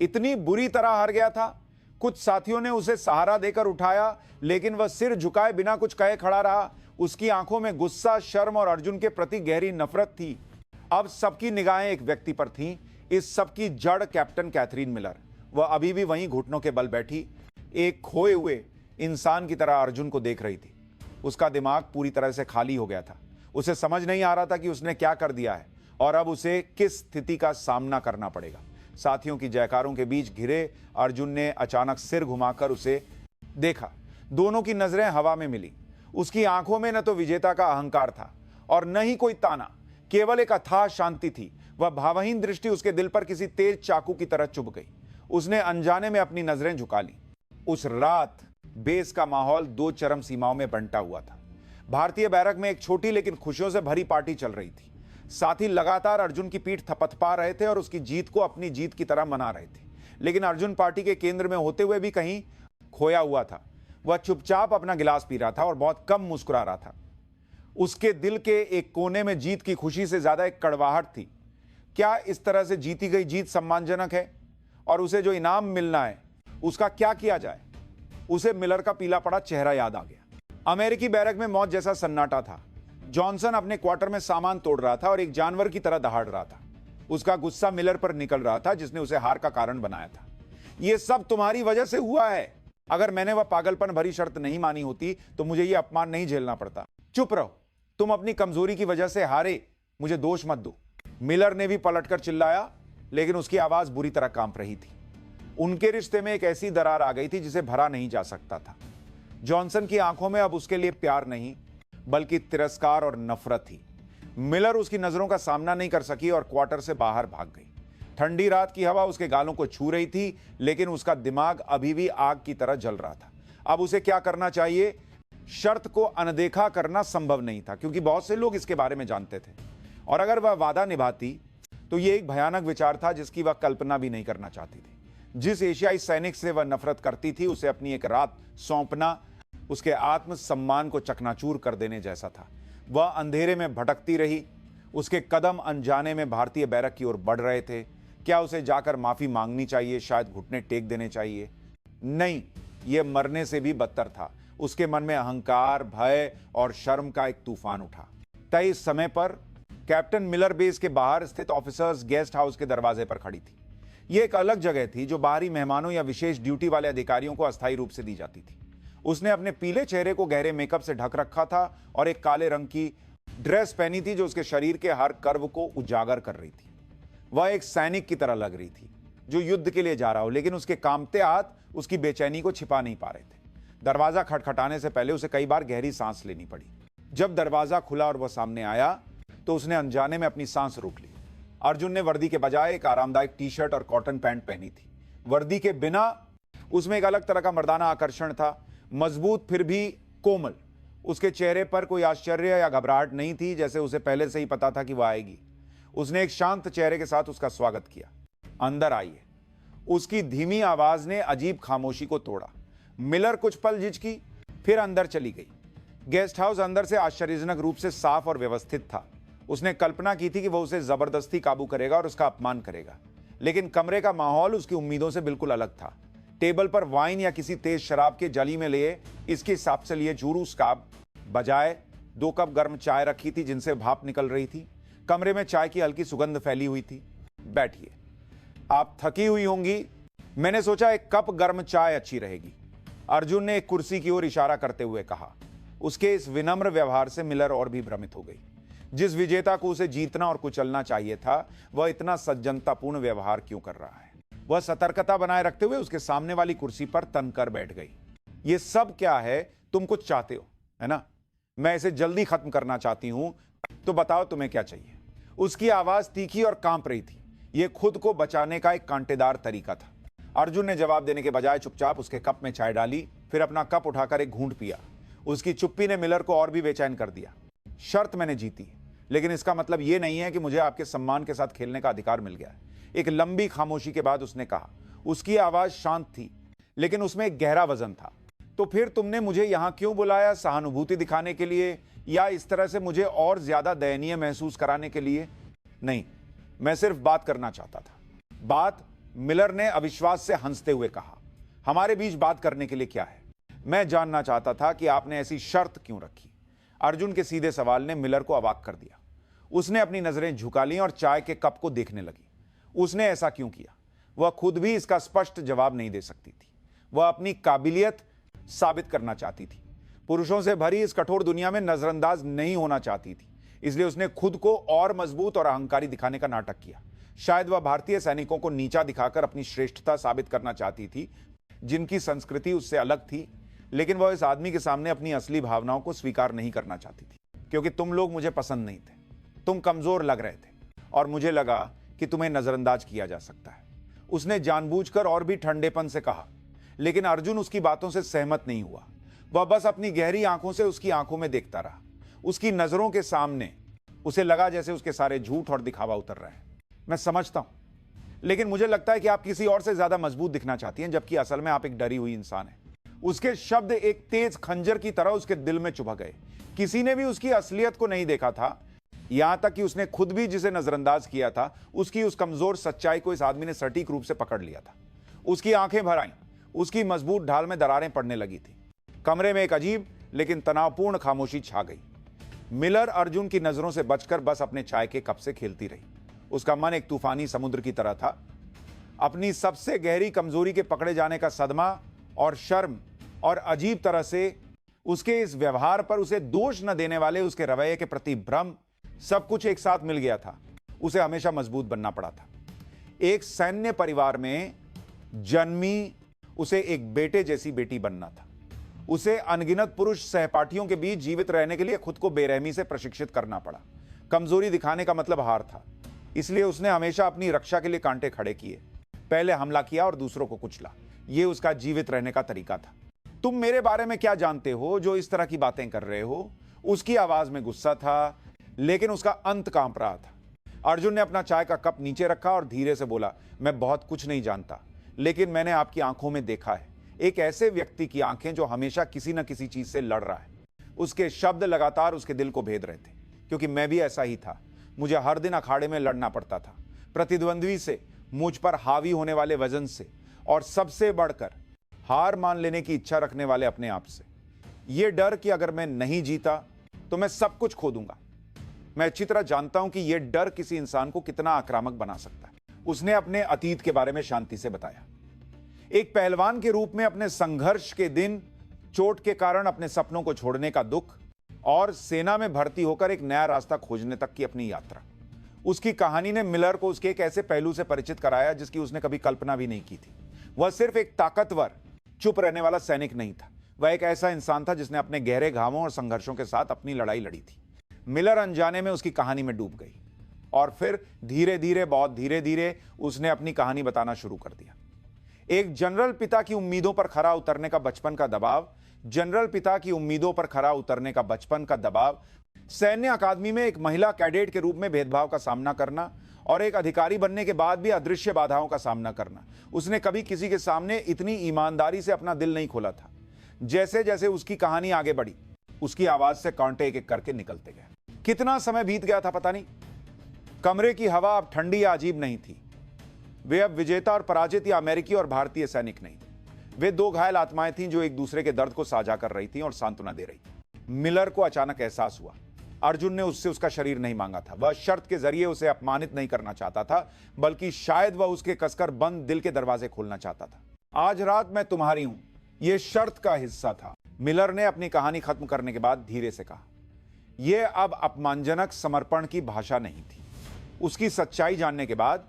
इतनी बुरी तरह हार गया था। कुछ साथियों ने उसे सहारा देकर उठाया, लेकिन वह सिर झुकाए बिना कुछ कहे खड़ा रहा। उसकी आंखों में गुस्सा, शर्म और अर्जुन के प्रति गहरी नफरत थी। अब सबकी निगाहें एक व्यक्ति पर थीं, इस सबकी जड़ कैप्टन कैथरीन मिलर। वह अभी भी वहीं घुटनों के बल बैठी एक खोए हुए इंसान की तरह अर्जुन को देख रही थी। उसका दिमाग पूरी तरह से खाली हो गया था। उसे समझ नहीं आ रहा था कि उसने क्या कर दिया है और अब उसे किस स्थिति का सामना करना पड़ेगा। साथियों की जयकारों के बीच घिरे अर्जुन ने अचानक सिर घुमाकर उसे देखा। दोनों की नजरें हवा में मिली। उसकी आंखों में न तो विजेता का अहंकार था और न ही कोई ताना, केवल एक अथाह शांति थी। वह भावहीन दृष्टि उसके दिल पर किसी तेज चाकू की तरह चुभ गई। उसने अनजाने में अपनी नजरें झुका ली। उस रात बेस का माहौल दो चरम सीमाओं में बंटा हुआ था। भारतीय बैरक में एक छोटी लेकिन खुशियों से भरी पार्टी चल रही थी। साथी लगातार अर्जुन की पीठ थपथपा रहे थे और उसकी जीत को अपनी जीत की तरह मना रहे थे। लेकिन अर्जुन पार्टी के केंद्र में होते हुए भी कहीं खोया हुआ था। वह चुपचाप अपना गिलास पी रहा था और बहुत कम मुस्कुरा रहा था। उसके दिल के एक कोने में जीत की खुशी से ज्यादा एक कड़वाहट थी। क्या इस तरह से जीती गई जीत सम्मानजनक है? और उसे जो इनाम मिलना है उसका क्या किया जाए? उसे मिलर का पीला पड़ा चेहरा याद आ गया। अमेरिकी बैरक में मौत जैसा सन्नाटा था। जॉनसन अपने क्वार्टर में सामान तोड़ रहा था और एक जानवर की तरह दहाड़ रहा था। उसका गुस्सा मिलर पर निकल रहा था, जिसने उसे हार का कारण बनाया था। यह सब तुम्हारी वजह से हुआ है। अगर मैंने वह पागलपन भरी शर्त नहीं मानी होती तो मुझे यह अपमान नहीं झेलना पड़ता। चुप रहो, तुम अपनी कमजोरी की वजह से हारे, मुझे दोष मत दो। मिलर ने भी पलटकर चिल्लाया, लेकिन उसकी आवाज बुरी तरह कांप रही थी। उनके रिश्ते में एक ऐसी दरार आ गई थी जिसे भरा नहीं जा सकता था। जॉनसन की आंखों में अब उसके लिए प्यार नहीं, बल्कि तिरस्कार और नफरत थी। मिलर उसकी नजरों का सामना नहीं कर सकी और क्वार्टर से बाहर भाग गई। ठंडी रात की हवा उसके गालों को छू रही थी, लेकिन उसका दिमाग अभी भी आग की तरह जल रहा था। अब उसे क्या करना चाहिए? शर्त को अनदेखा करना संभव नहीं था, क्योंकि बहुत से लोग इसके बारे में जानते थे। और अगर वह वादा निभाती तो यह एक भयानक विचार था जिसकी वह कल्पना भी नहीं करना चाहती थी। जिस एशियाई सैनिक से वह नफरत करती थी, उसे अपनी एक रात सौंपना उसके आत्मसम्मान को चकनाचूर कर देने जैसा था। वह अंधेरे में भटकती रही। उसके कदम अनजाने में भारतीय बैरक की ओर बढ़ रहे थे। क्या उसे जाकर माफी मांगनी चाहिए? शायद घुटने टेक देने चाहिए? नहीं, यह मरने से भी बदतर था। उसके मन में अहंकार, भय और शर्म का एक तूफान उठा। तय समय पर कैप्टन मिलर बेस के बाहर स्थित ऑफिसर्स गेस्ट हाउस के दरवाजे पर खड़ी थी। यह एक अलग जगह थी जो बाहरी मेहमानों या विशेष ड्यूटी वाले अधिकारियों को अस्थायी रूप से दी जाती थी। उसने अपने पीले चेहरे को गहरे मेकअप से ढक रखा था और एक काले रंग की ड्रेस पहनी थी जो उसके शरीर के हर कर्व को उजागर कर रही थी। वह एक सैनिक की तरह लग रही थी जो युद्ध के लिए जा रहा हो, लेकिन उसके कांपते हाथ उसकी बेचैनी को छिपा नहीं पा रहे थे। दरवाजा खटखटाने से पहले उसे कई बार गहरी सांस लेनी पड़ी। जब दरवाजा खुला और वह सामने आया तो उसने अनजाने में अपनी सांस रोक ली। अर्जुन ने वर्दी के बजाय एक आरामदायक टी शर्ट और कॉटन पैंट पहनी थी। वर्दी के बिना उसमें एक अलग तरह का मर्दाना आकर्षण था, मजबूत फिर भी कोमल। उसके चेहरे पर कोई आश्चर्य या घबराहट नहीं थी, जैसे उसे पहले से ही पता था कि वह आएगी। उसने एक शांत चेहरे के साथ उसका स्वागत किया। अंदर आइए। उसकी धीमी आवाज ने अजीब खामोशी को तोड़ा। मिलर कुछ पल झिझकी, फिर अंदर चली गई। गेस्ट हाउस अंदर से आश्चर्यजनक रूप से साफ और व्यवस्थित था। उसने कल्पना की थी कि वह उसे जबरदस्ती काबू करेगा और उसका अपमान करेगा, लेकिन कमरे का माहौल उसकी उम्मीदों से बिल्कुल अलग था। टेबल पर वाइन या किसी तेज शराब के जली में लिए इसके हिसाब से लिए जुरूस का बजाय 2 कप गर्म चाय रखी थी जिनसे भाप निकल रही थी। कमरे में चाय की हल्की सुगंध फैली हुई थी। बैठिए, आप थकी हुई होंगी, मैंने सोचा 1 कप गर्म चाय अच्छी रहेगी। अर्जुन ने एक कुर्सी की ओर इशारा करते हुए कहा। उसके इस विनम्र व्यवहार से मिलर और भी भ्रमित हो गई। जिस विजेता को उसे जीतना और कुचलना चाहिए था, वह इतना सज्जनतापूर्ण व्यवहार क्यों कर रहा है? वह सतर्कता बनाए रखते हुए उसके सामने वाली कुर्सी पर तनकर बैठ गई। ये सब क्या है? तुम कुछ चाहते हो, है ना? मैं इसे जल्दी खत्म करना चाहती हूं, तो बताओ तुम्हें क्या चाहिए? उसकी आवाज तीखी और कांप रही थी। यह खुद को बचाने का एक कांटेदार तरीका था। अर्जुन ने जवाब देने के बजाय चुपचाप उसके कप में चाय डाली, फिर अपना कप उठाकर एक घूंट पिया। उसकी चुप्पी ने मिलर को और भी बेचैन कर दिया। शर्त मैंने जीती, लेकिन इसका मतलब यह नहीं है कि मुझे आपके सम्मान के साथ खेलने का अधिकार मिल गया। एक लंबी खामोशी के बाद उसने कहा। उसकी आवाज शांत थी, लेकिन उसमें एक गहरा वजन था। तो फिर तुमने मुझे यहां क्यों बुलाया? सहानुभूति दिखाने के लिए, या इस तरह से मुझे और ज्यादा दयनीय महसूस कराने के लिए? नहीं, मैं सिर्फ बात करना चाहता था। बात? मिलर ने अविश्वास से हंसते हुए कहा। हमारे बीच बात करने के लिए क्या है? मैं जानना चाहता था कि आपने ऐसी शर्त क्यों रखी। अर्जुन के सीधे सवाल ने मिलर को अवाक कर दिया। उसने अपनी नजरें झुका लीं और चाय के कप को देखने लगी। उसने ऐसा क्यों किया? वह खुद भी इसका स्पष्ट जवाब नहीं दे सकती थी। वह अपनी काबिलियत साबित करना चाहती थी। पुरुषों से भरी इस कठोर दुनिया में नजरअंदाज नहीं होना चाहती थी। इसलिए उसने खुद को और मजबूत और अहंकारी दिखाने का नाटक किया। शायद वह भारतीय सैनिकों को नीचा दिखाकर अपनी श्रेष्ठता साबित करना चाहती थी, जिनकी संस्कृति उससे अलग थी। लेकिन वह इस आदमी के सामने अपनी असली भावनाओं को स्वीकार नहीं करना चाहती थी। क्योंकि तुम लोग मुझे पसंद नहीं थे, तुम कमजोर लग रहे थे, और मुझे लगा कि तुम्हें नजरअंदाज किया जा सकता है। उसने जानबूझकर और भी ठंडेपन से कहा, लेकिन अर्जुन उसकी बातों से सहमत नहीं हुआ। वह बस अपनी गहरी आंखों से उसकी आंखों में देखता रहा। उसकी नजरों के सामने उसे लगा जैसे उसके सारे झूठ और दिखावा उतर रहे हैं। मैं समझता हूं, लेकिन मुझे लगता है कि आप किसी और से ज्यादा मजबूत दिखना चाहती हैं, जबकि असल में आप एक डरी हुई इंसान हैं। उसके शब्द एक तेज खंजर की तरह उसके दिल में चुभ गए। किसी ने भी उसकी असलियत को नहीं देखा था, यहां तक कि उसने खुद भी जिसे नजरअंदाज किया था, उसकी उस कमजोर सच्चाई को इस आदमी ने सटीक रूप से पकड़ लिया था। उसकी आंखें भर आईं, उसकी मजबूत ढाल में दरारें पड़ने लगी थी। कमरे में एक अजीब लेकिन तनावपूर्ण खामोशी छा गई। मिलर अर्जुन की नजरों से बचकर बस अपने चाय के कप से खेलती रही। उसका मन एक तूफानी समुद्र की तरह था। अपनी सबसे गहरी कमजोरी के पकड़े जाने का सदमा और शर्म और अजीब तरह से उसके इस व्यवहार पर उसे दोष न देने वाले उसके रवैये के प्रति भ्रम, सब कुछ एक साथ मिल गया था। उसे हमेशा मजबूत बनना पड़ा था। एक सैन्य परिवार में जन्मी उसे एक बेटे जैसी बेटी बनना था। उसे अनगिनत पुरुष सहपाठियों के बीच जीवित रहने के लिए खुद को बेरहमी से प्रशिक्षित करना पड़ा। कमजोरी दिखाने का मतलब हार था। इसलिए उसने हमेशा अपनी रक्षा के लिए कांटे खड़े किए। पहले हमला किया और दूसरों को कुचला। यह उसका जीवित रहने का तरीका था। तुम मेरे बारे में क्या जानते हो जो इस तरह की बातें कर रहे हो? उसकी आवाज में गुस्सा था, लेकिन उसका अंत कांप रहा था। अर्जुन ने अपना चाय का कप नीचे रखा और धीरे से बोला, मैं बहुत कुछ नहीं जानता, लेकिन मैंने आपकी आंखों में देखा है एक ऐसे व्यक्ति की आंखें जो हमेशा किसी न किसी चीज से लड़ रहा है। उसके शब्द लगातार उसके दिल को भेद रहे थे, क्योंकि मैं भी ऐसा ही था। मुझे हर दिन अखाड़े में लड़ना पड़ता था, प्रतिद्वंद्वी से, मुझ पर हावी होने वाले वजन से, और सबसे बढ़कर हार मान लेने की इच्छा रखने वाले अपने आप से। यह डर कि अगर मैं नहीं जीता तो मैं सब कुछ खो दूंगा। मैं अच्छी तरह जानता हूं कि यह डर किसी इंसान को कितना आक्रामक बना सकता है। उसने अपने अतीत के बारे में शांति से बताया। एक पहलवान के रूप में अपने संघर्ष के दिन, चोट के कारण अपने सपनों को छोड़ने का दुख, और सेना में भर्ती होकर एक नया रास्ता खोजने तक की अपनी यात्रा। उसकी कहानी ने मिलर को उसके एक ऐसे पहलू से परिचित कराया जिसकी उसने कभी कल्पना भी नहीं की थी। वह सिर्फ एक ताकतवर, चुप रहने वाला सैनिक नहीं था। वह एक ऐसा इंसान था जिसने अपने गहरे घावों और संघर्षों के साथ अपनी लड़ाई लड़ी थी। मिलर अनजाने में उसकी कहानी में डूब गई, और फिर धीरे धीरे, बहुत धीरे धीरे उसने अपनी कहानी बताना शुरू कर दिया। एक जनरल पिता की उम्मीदों पर खरा उतरने का बचपन का दबाव, जनरल पिता की उम्मीदों पर खरा उतरने का बचपन का दबाव, सैन्य अकादमी में एक महिला कैडेट के रूप में भेदभाव का सामना करना, और एक अधिकारी बनने के बाद भी अदृश्य बाधाओं का सामना करना। उसने कभी किसी के सामने इतनी ईमानदारी से अपना दिल नहीं खोला था। जैसे जैसे उसकी कहानी आगे बढ़ी, उसकी आवाज से कांटे एक एक करके निकलते गए। कितना समय बीत गया था पता नहीं। कमरे की हवा अब ठंडी या अजीब नहीं थी। वे अब विजेता और पराजित या अमेरिकी और भारतीय सैनिक नहीं थे। वे दो घायल आत्माएं थीं जो एक दूसरे के दर्द को साझा कर रही थीं और सांत्वना दे रही थीं। मिलर को अचानक एहसास हुआ, अर्जुन ने उससे उसका शरीर नहीं मांगा था। वह शर्त के जरिए उसे अपमानित नहीं करना चाहता था, बल्कि शायद वह उसके कसकर बंद दिल के दरवाजे खोलना चाहता था। आज रात मैं तुम्हारी हूं, यह शर्त का हिस्सा था। मिलर ने अपनी कहानी खत्म करने के बाद धीरे से कहा, यह अब अपमानजनक समर्पण की भाषा नहीं थी। उसकी सच्चाई जानने के बाद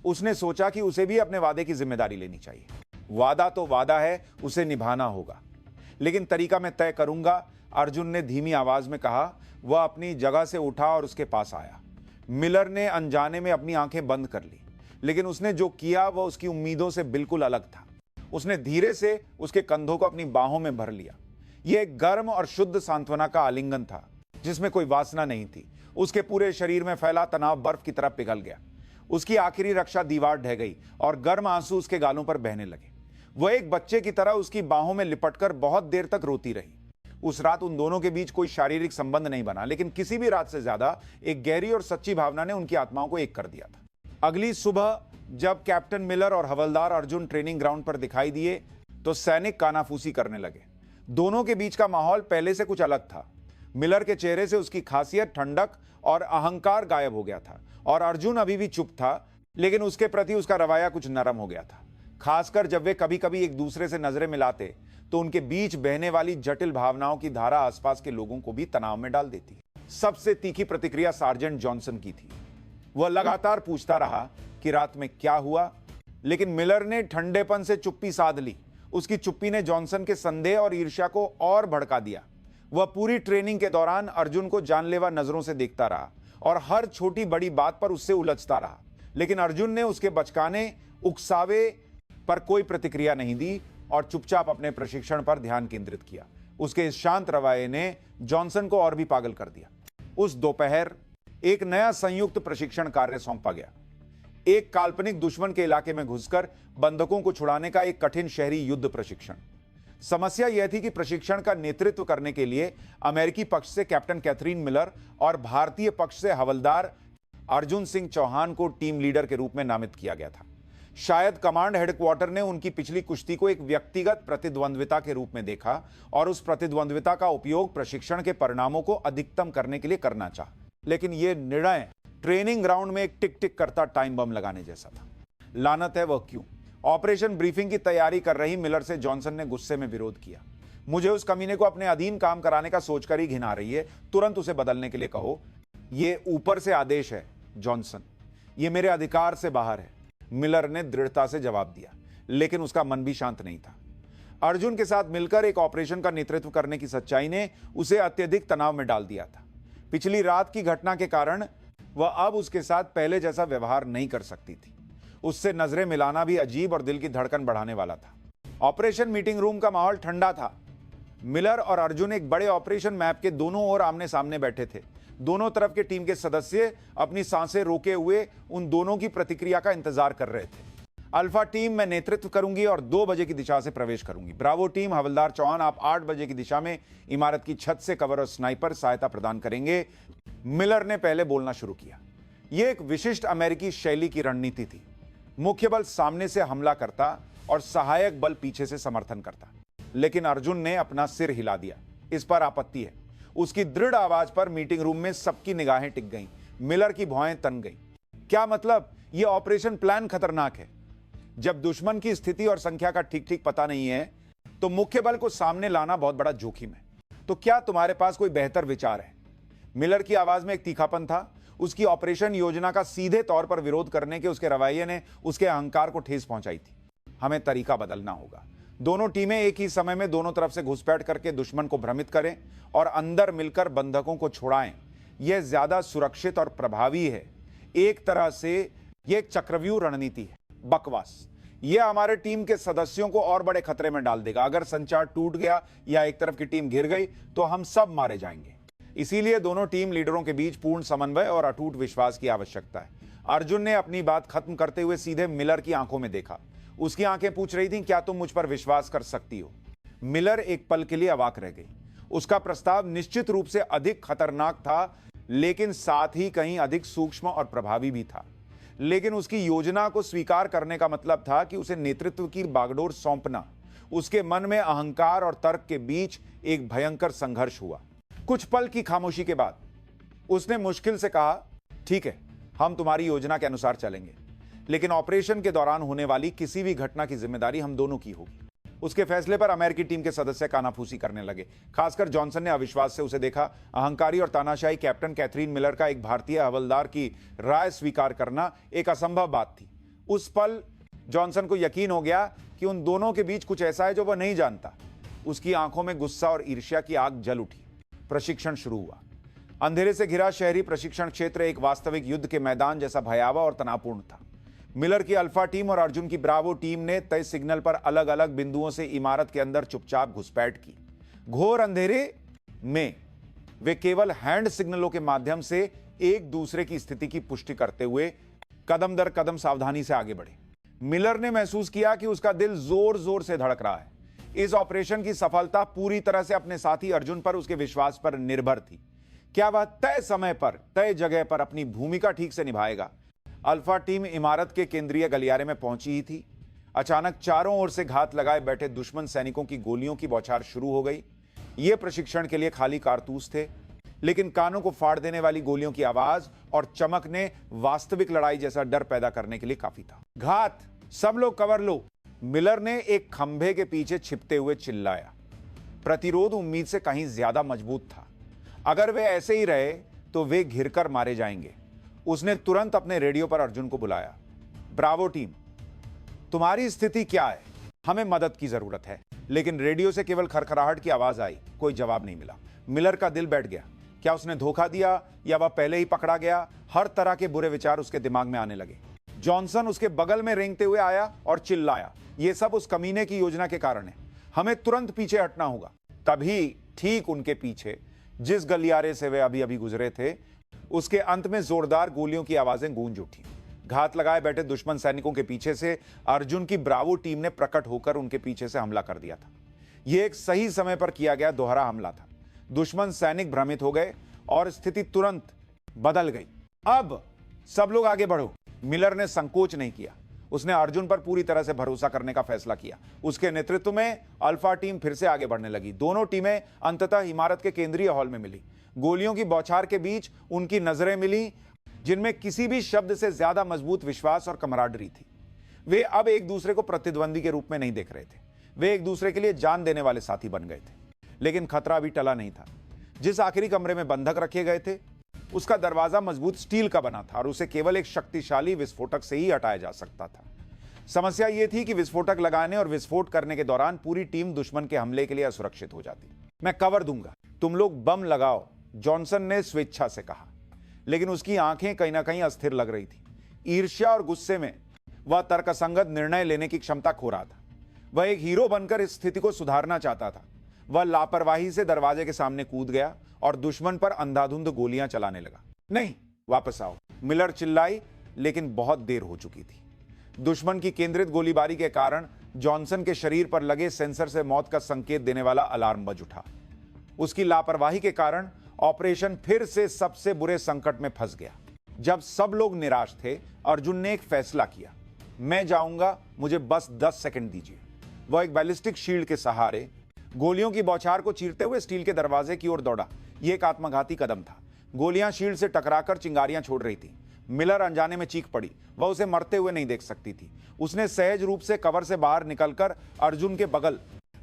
उसने सोचा कि उसे भी अपने वादे की जिम्मेदारी लेनी चाहिए। वादा तो वादा है, उसे निभाना होगा, लेकिन तरीका मैं तय करूंगा, अर्जुन ने धीमी आवाज में कहा। वह अपनी जगह से उठा और उसके पास आया। मिलर ने अनजाने में अपनी आंखें बंद कर ली, लेकिन उसने जो किया वह उसकी उम्मीदों से बिल्कुल अलग था। उसने धीरे से उसके कंधों को अपनी बाहों में भर लिया। यह एक गर्म और शुद्ध सांत्वना का आलिंगन था, जिसमें कोई वासना नहीं थी। उसके पूरे शरीर में फैला तनाव बर्फ की तरह पिघल गया। उसकी आखिरी रक्षा दीवार ढह गई और गर्म आंसू उसके गालों पर बहने लगे। वह एक बच्चे की तरह उसकी बाहों में लिपटकर बहुत देर तक रोती रही। उस रात उन दोनों के बीच कोई शारीरिक संबंध नहीं बना, लेकिन किसी भी रात से ज्यादा एक गहरी और सच्ची भावना ने उनकी आत्माओं को एक कर दिया था। अगली सुबह जब कैप्टन मिलर और हवलदार अर्जुन ट्रेनिंग ग्राउंड पर दिखाई दिए तो सैनिक कानाफूसी करने लगे। दोनों के बीच का माहौल पहले से कुछ अलग था। मिलर के चेहरे से उसकी खासियत, ठंडक और अहंकार गायब हो गया था, और अर्जुन अभी भी चुप था, लेकिन उसके प्रति उसका रवैया कुछ नरम हो गया था। खासकर जब वे कभी कभी एक दूसरे से नजरें मिलाते तो उनके बीच बहने वाली जटिल भावनाओं की धारा आसपास के लोगों को भी तनाव में डाल देती। सबसे तीखी प्रतिक्रिया सार्जेंट जॉनसन की थी। वह लगातार पूछता रहा कि रात में क्या हुआ, लेकिन मिलर ने ठंडेपन से चुप्पी साध ली। उसकी चुप्पी ने जॉनसन के संदेह और ईर्ष्या को और भड़का दिया। वह पूरी ट्रेनिंग के दौरान अर्जुन को जानलेवा नजरों से देखता रहा और हर छोटी बड़ी बात पर उससे उलझता रहा, लेकिन अर्जुन ने उसके बचकाने, उकसावे पर कोई प्रतिक्रिया नहीं दी और चुपचाप अपने प्रशिक्षण पर ध्यान केंद्रित किया। उसके इस शांत रवैये ने जॉनसन को और भी पागल कर दिया। उस दोपहर एक नया संयुक्त प्रशिक्षण कार्य सौंपा गया। एक काल्पनिक दुश्मन के इलाके में घुसकर बंधकों को छुड़ाने का एक कठिन शहरी युद्ध प्रशिक्षण। समस्या यह थी कि प्रशिक्षण का नेतृत्व करने के लिए अमेरिकी पक्ष से कैप्टन कैथरीन मिलर और भारतीय पक्ष से हवलदार अर्जुन सिंह चौहान को टीम लीडर के रूप में नामित किया गया था। शायद कमांड हेडक्वार्टर ने उनकी पिछली कुश्ती को एक व्यक्तिगत प्रतिद्वंद्विता के रूप में देखा और उस प्रतिद्वंद्विता का उपयोग प्रशिक्षण के परिणामों को अधिकतम करने के लिए करना चाहा। लेकिन यह निर्णय ट्रेनिंग ग्राउंड में एक टिक टिक करता टाइम बम लगाने जैसा था। लानत है वह क्यों। ऑपरेशन ब्रीफिंग की तैयारी कर रही मिलर से जॉनसन ने गुस्से में विरोध किया। मुझे उस कमीने को अपने अधीन काम कराने का सोचकर ही घिन आ रही है। तुरंत उसे बदलने के लिए कहो। यह ऊपर से आदेश है जॉनसन, यह मेरे अधिकार से बाहर है, मिलर ने दृढ़ता से जवाब दिया, लेकिन उसका मन भी शांत नहीं था। अर्जुन के साथ मिलकर एक ऑपरेशन का नेतृत्व करने की सच्चाई ने उसे अत्यधिक तनाव में डाल दिया था। पिछली रात की घटना के कारण वह अब उसके साथ पहले जैसा व्यवहार नहीं कर सकती थी। उससे नजरें मिलाना भी अजीब और दिल की धड़कन बढ़ाने वाला था। ऑपरेशन मीटिंग रूम का माहौल ठंडा था। मिलर और अर्जुन एक बड़े ऑपरेशन मैप के दोनों ओर आमने सामने बैठे थे। दोनों तरफ के टीम के सदस्य अपनी सांसें रोके हुए उन दोनों की प्रतिक्रिया का इंतजार कर रहे थे। अल्फा टीम मैं नेतृत्व करूंगी और 2 बजे की दिशा से प्रवेश करूंगी। ब्रावो टीम हवलदार चौहान आप 8 बजे की दिशा में इमारत की छत से कवर और स्नाइपर सहायता प्रदान करेंगे। मिलर ने पहले बोलना शुरू किया। यह एक विशिष्ट अमेरिकी शैली की रणनीति थी। मुख्य बल सामने से हमला करता और सहायक बल पीछे से समर्थन करता, लेकिन अर्जुन ने अपना सिर हिला दिया। इस पर आपत्ति है। उसकी दृढ़ आवाज पर मीटिंग रूम में सबकी निगाहें टिक गईं। मिलर की भौहें तन गईं। क्या मतलब? यह ऑपरेशन प्लान खतरनाक है। जब दुश्मन की स्थिति और संख्या का ठीक ठीक पता नहीं है तो मुख्य बल को सामने लाना बहुत बड़ा जोखिम है। तो क्या तुम्हारे पास कोई बेहतर विचार है? मिलर की आवाज में एक तीखापन था। उसकी ऑपरेशन योजना का सीधे तौर पर विरोध करने के उसके रवैये ने उसके अहंकार को ठेस पहुंचाई थी। हमें तरीका बदलना होगा। दोनों टीमें एक ही समय में दोनों तरफ से घुसपैठ करके दुश्मन को भ्रमित करें और अंदर मिलकर बंधकों को छुड़ाएं। यह ज्यादा सुरक्षित और प्रभावी है। एक तरह से यह एक चक्रव्यूह रणनीति है। बकवास। यह हमारे टीम के सदस्यों को और बड़े खतरे में डाल देगा। अगर संचार टूट गया या एक तरफ की टीम घिर गई तो हम सब मारे जाएंगे। इसीलिए दोनों टीम लीडरों के बीच पूर्ण समन्वय और अटूट विश्वास की आवश्यकता है। अर्जुन ने अपनी बात खत्म करते हुए सीधे मिलर की आंखों में देखा। उसकी आंखें पूछ रही थीं, क्या तुम मुझ पर विश्वास कर सकती हो? मिलर एक पल के लिए अवाक रह गई। उसका प्रस्ताव निश्चित रूप से अधिक खतरनाक था, लेकिन साथ ही कहीं अधिक सूक्ष्म और प्रभावी भी था। लेकिन उसकी योजना को स्वीकार करने का मतलब था कि उसे नेतृत्व की बागडोर सौंपना। उसके मन में अहंकार और तर्क के बीच एक भयंकर संघर्ष हुआ। कुछ पल की खामोशी के बाद उसने मुश्किल से कहा, ठीक है, हम तुम्हारी योजना के अनुसार चलेंगे, लेकिन ऑपरेशन के दौरान होने वाली किसी भी घटना की जिम्मेदारी हम दोनों की होगी। उसके फैसले पर अमेरिकी टीम के सदस्य कानाफूसी करने लगे। खासकर जॉनसन ने अविश्वास से उसे देखा। अहंकारी और तानाशाही कैप्टन कैथरीन मिलर का एक भारतीय हवलदार की राय स्वीकार करना एक असंभव बात थी। उस पल जॉनसन को यकीन हो गया कि उन दोनों के बीच कुछ ऐसा है जो वह नहीं जानता। उसकी आंखों में गुस्सा और ईर्ष्या की आग जल उठी। प्रशिक्षण शुरू हुआ। अंधेरे से घिरा शहरी प्रशिक्षण क्षेत्र एक वास्तविक युद्ध के मैदान जैसा भयावह और तनावपूर्ण था। मिलर की अल्फा टीम और अर्जुन की ब्रावो टीम ने तय सिग्नल पर अलग अलग बिंदुओं से इमारत के अंदर चुपचाप घुसपैठ की। घोर अंधेरे में वे केवल हैंड सिग्नलों के माध्यम से एक दूसरे की स्थिति की पुष्टि करते हुए कदम दर कदम सावधानी से आगे बढ़े। मिलर ने महसूस किया कि उसका दिल जोर जोर से धड़क रहा है। इस ऑपरेशन की सफलता पूरी तरह से अपने साथी अर्जुन पर, उसके विश्वास पर निर्भर थी। क्या वह तय समय पर, तय जगह पर अपनी भूमिका ठीक से निभाएगा? अल्फा टीम इमारत के केंद्रीय गलियारे में पहुंची ही थी। अचानक चारों ओर से घात लगाए बैठे दुश्मन सैनिकों की गोलियों की बौछार शुरू हो गई। ये प्रशिक्षण के लिए खाली कारतूस थे, लेकिन कानों को फाड़ देने वाली गोलियों की आवाज और चमक ने वास्तविक लड़ाई जैसा डर पैदा करने के लिए काफी था। घात, सब लोग कवर लो, मिलर ने एक खंभे के पीछे छिपते हुए चिल्लाया। प्रतिरोध उम्मीद से कहीं ज्यादा मजबूत था। अगर वे ऐसे ही रहे तो वे घिरकर मारे जाएंगे। उसने तुरंत अपने रेडियो पर अर्जुन को बुलाया। ब्रावो टीम, तुम्हारी स्थिति क्या है? हमें मदद की जरूरत है। लेकिन रेडियो से केवल खरखराहट की आवाज आई, कोई जवाब नहीं मिला। मिलर का दिल बैठ गया। क्या उसने धोखा दिया या वह पहले ही पकड़ा गया? हर तरह के बुरे विचार उसके दिमाग में आने लगे। जॉनसन उसके बगल में रेंगते हुए आया और चिल्लाया, यह सब उस कमीने की योजना के कारण है। हमें तुरंत पीछे हटना होगा। तभी ठीक उनके पीछे, जिस गलियारे से वे अभी अभी गुजरे थे, उसके अंत में जोरदार गोलियों की आवाजें गूंज उठी। घात लगाए बैठे दुश्मन सैनिकों के पीछे से अर्जुन की ब्रावो टीम ने प्रकट होकर उनके पीछे से हमला कर दिया था। यह एक सही समय पर किया गया दोहरा हमला था। दुश्मन सैनिक भ्रमित हो गए और स्थिति तुरंत बदल गई। अब सब लोग आगे बढ़ो। मिलर ने संकोच नहीं किया। उसने अर्जुन पर पूरी तरह से भरोसा करने का फैसला किया। उसके नेतृत्व में अल्फा टीम फिर से आगे बढ़ने लगी। दोनों टीमें अंततः इमारत के केंद्रीय हॉल में मिली। गोलियों की बौछार के बीच उनकी नजरें मिली, जिनमें किसी भी शब्द से ज्यादा मजबूत विश्वास और कमराडरी थी। वे अब एक दूसरे को प्रतिद्वंदी के रूप में नहीं देख रहे थे। वे एक दूसरे के लिए जान देने वाले साथी बन गए थे। लेकिन खतरा अभी टला नहीं था। जिस आखिरी कमरे में बंधक रखे गए थे, उसका दरवाजा मजबूत स्टील का बना था और उसे केवल एक शक्तिशाली विस्फोटक से ही हटाया जा सकता था। समस्या यह थी कि विस्फोटक लगाने और विस्फोट करने के दौरान पूरी टीम दुश्मन के हमले के लिए असुरक्षित हो जाती। मैं कवर दूंगा, तुम लोग बम लगाओ, जॉनसन ने स्वेच्छा से कहा। लेकिन उसकी आंखें कहीं ना कहीं अस्थिर लग रही थी। ईर्ष्या और गुस्से में वह तर्कसंगत निर्णय लेने की क्षमता खो रहा था। वह एक हीरो बनकर इस स्थिति को सुधारना चाहता था। वह लापरवाही से दरवाजे के सामने कूद गया और दुश्मन पर अंधाधुंध गोलियां चलाने लगा। नहीं, वापस आओ, मिलर चिल्लाई, लेकिन बहुत देर हो चुकी थी। दुश्मन की केंद्रित गोलीबारी के कारण जॉनसन के शरीर पर लगे सेंसर से मौत का संकेत देने वाला अलार्म बज उठा। उसकी लापरवाही के कारण ऑपरेशन फिर से सबसे बुरे संकट में फंस गया। जब सब लोग निराश थे, अर्जुन ने एक फैसला किया। मैं जाऊंगा, मुझे बस 10 सेकंड दीजिए। वह एक बैलिस्टिक शील्ड के सहारे गोलियों की बौछार को चीरते हुए स्टील के दरवाजे की ओर दौड़ा। यह एक आत्मघाती कदम था। गोलियां शील्ड से टकराकर चिंगारियां छोड़ रही थी। मिलर अनजाने में चीख पड़ी। वह उसे मरते हुए नहीं देख सकती थी। उसने सहज रूप से कवर से बाहर निकलकर अर्जुन के बगल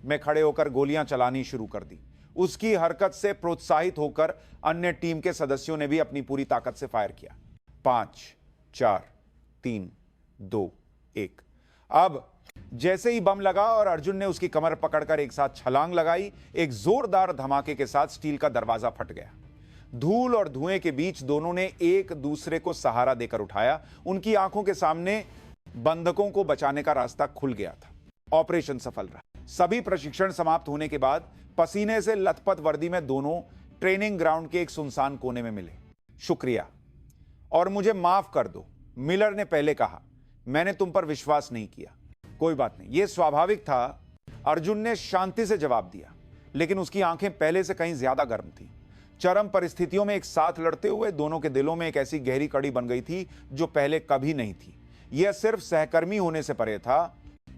में खड़े होकर गोलियां चलानी शुरू कर दी। उसकी हरकत से प्रोत्साहित होकर अन्य टीम के सदस्यों ने भी अपनी पूरी ताकत से फायर किया। 5, 4, 3, 2, 1। अब जैसे ही बम लगा और अर्जुन ने उसकी कमर पकड़कर एक साथ छलांग लगाई, एक जोरदार धमाके के साथ स्टील का दरवाजा फट गया। धूल और धुएं के बीच दोनों ने एक दूसरे को सहारा देकर उठाया। उनकी आंखों के सामने बंधकों को बचाने का रास्ता खुल गया था। ऑपरेशन सफल रहा। सभी प्रशिक्षण समाप्त होने के बाद पसीने से लथपथ वर्दी में दोनों ट्रेनिंग ग्राउंड के एक सुनसान कोने में मिले। शुक्रिया और मुझे माफ कर दो, मिलर ने पहले कहा। मैंने तुम पर विश्वास नहीं किया। कोई बात नहीं, यह स्वाभाविक था, अर्जुन ने शांति से जवाब दिया। लेकिन उसकी आंखें पहले से कहीं ज्यादा गर्म थी। चरम परिस्थितियों में एक साथ लड़ते हुए दोनों के दिलों में एक ऐसी गहरी कड़ी बन गई थी जो पहले कभी नहीं थी। यह सिर्फ सहकर्मी होने से परे था,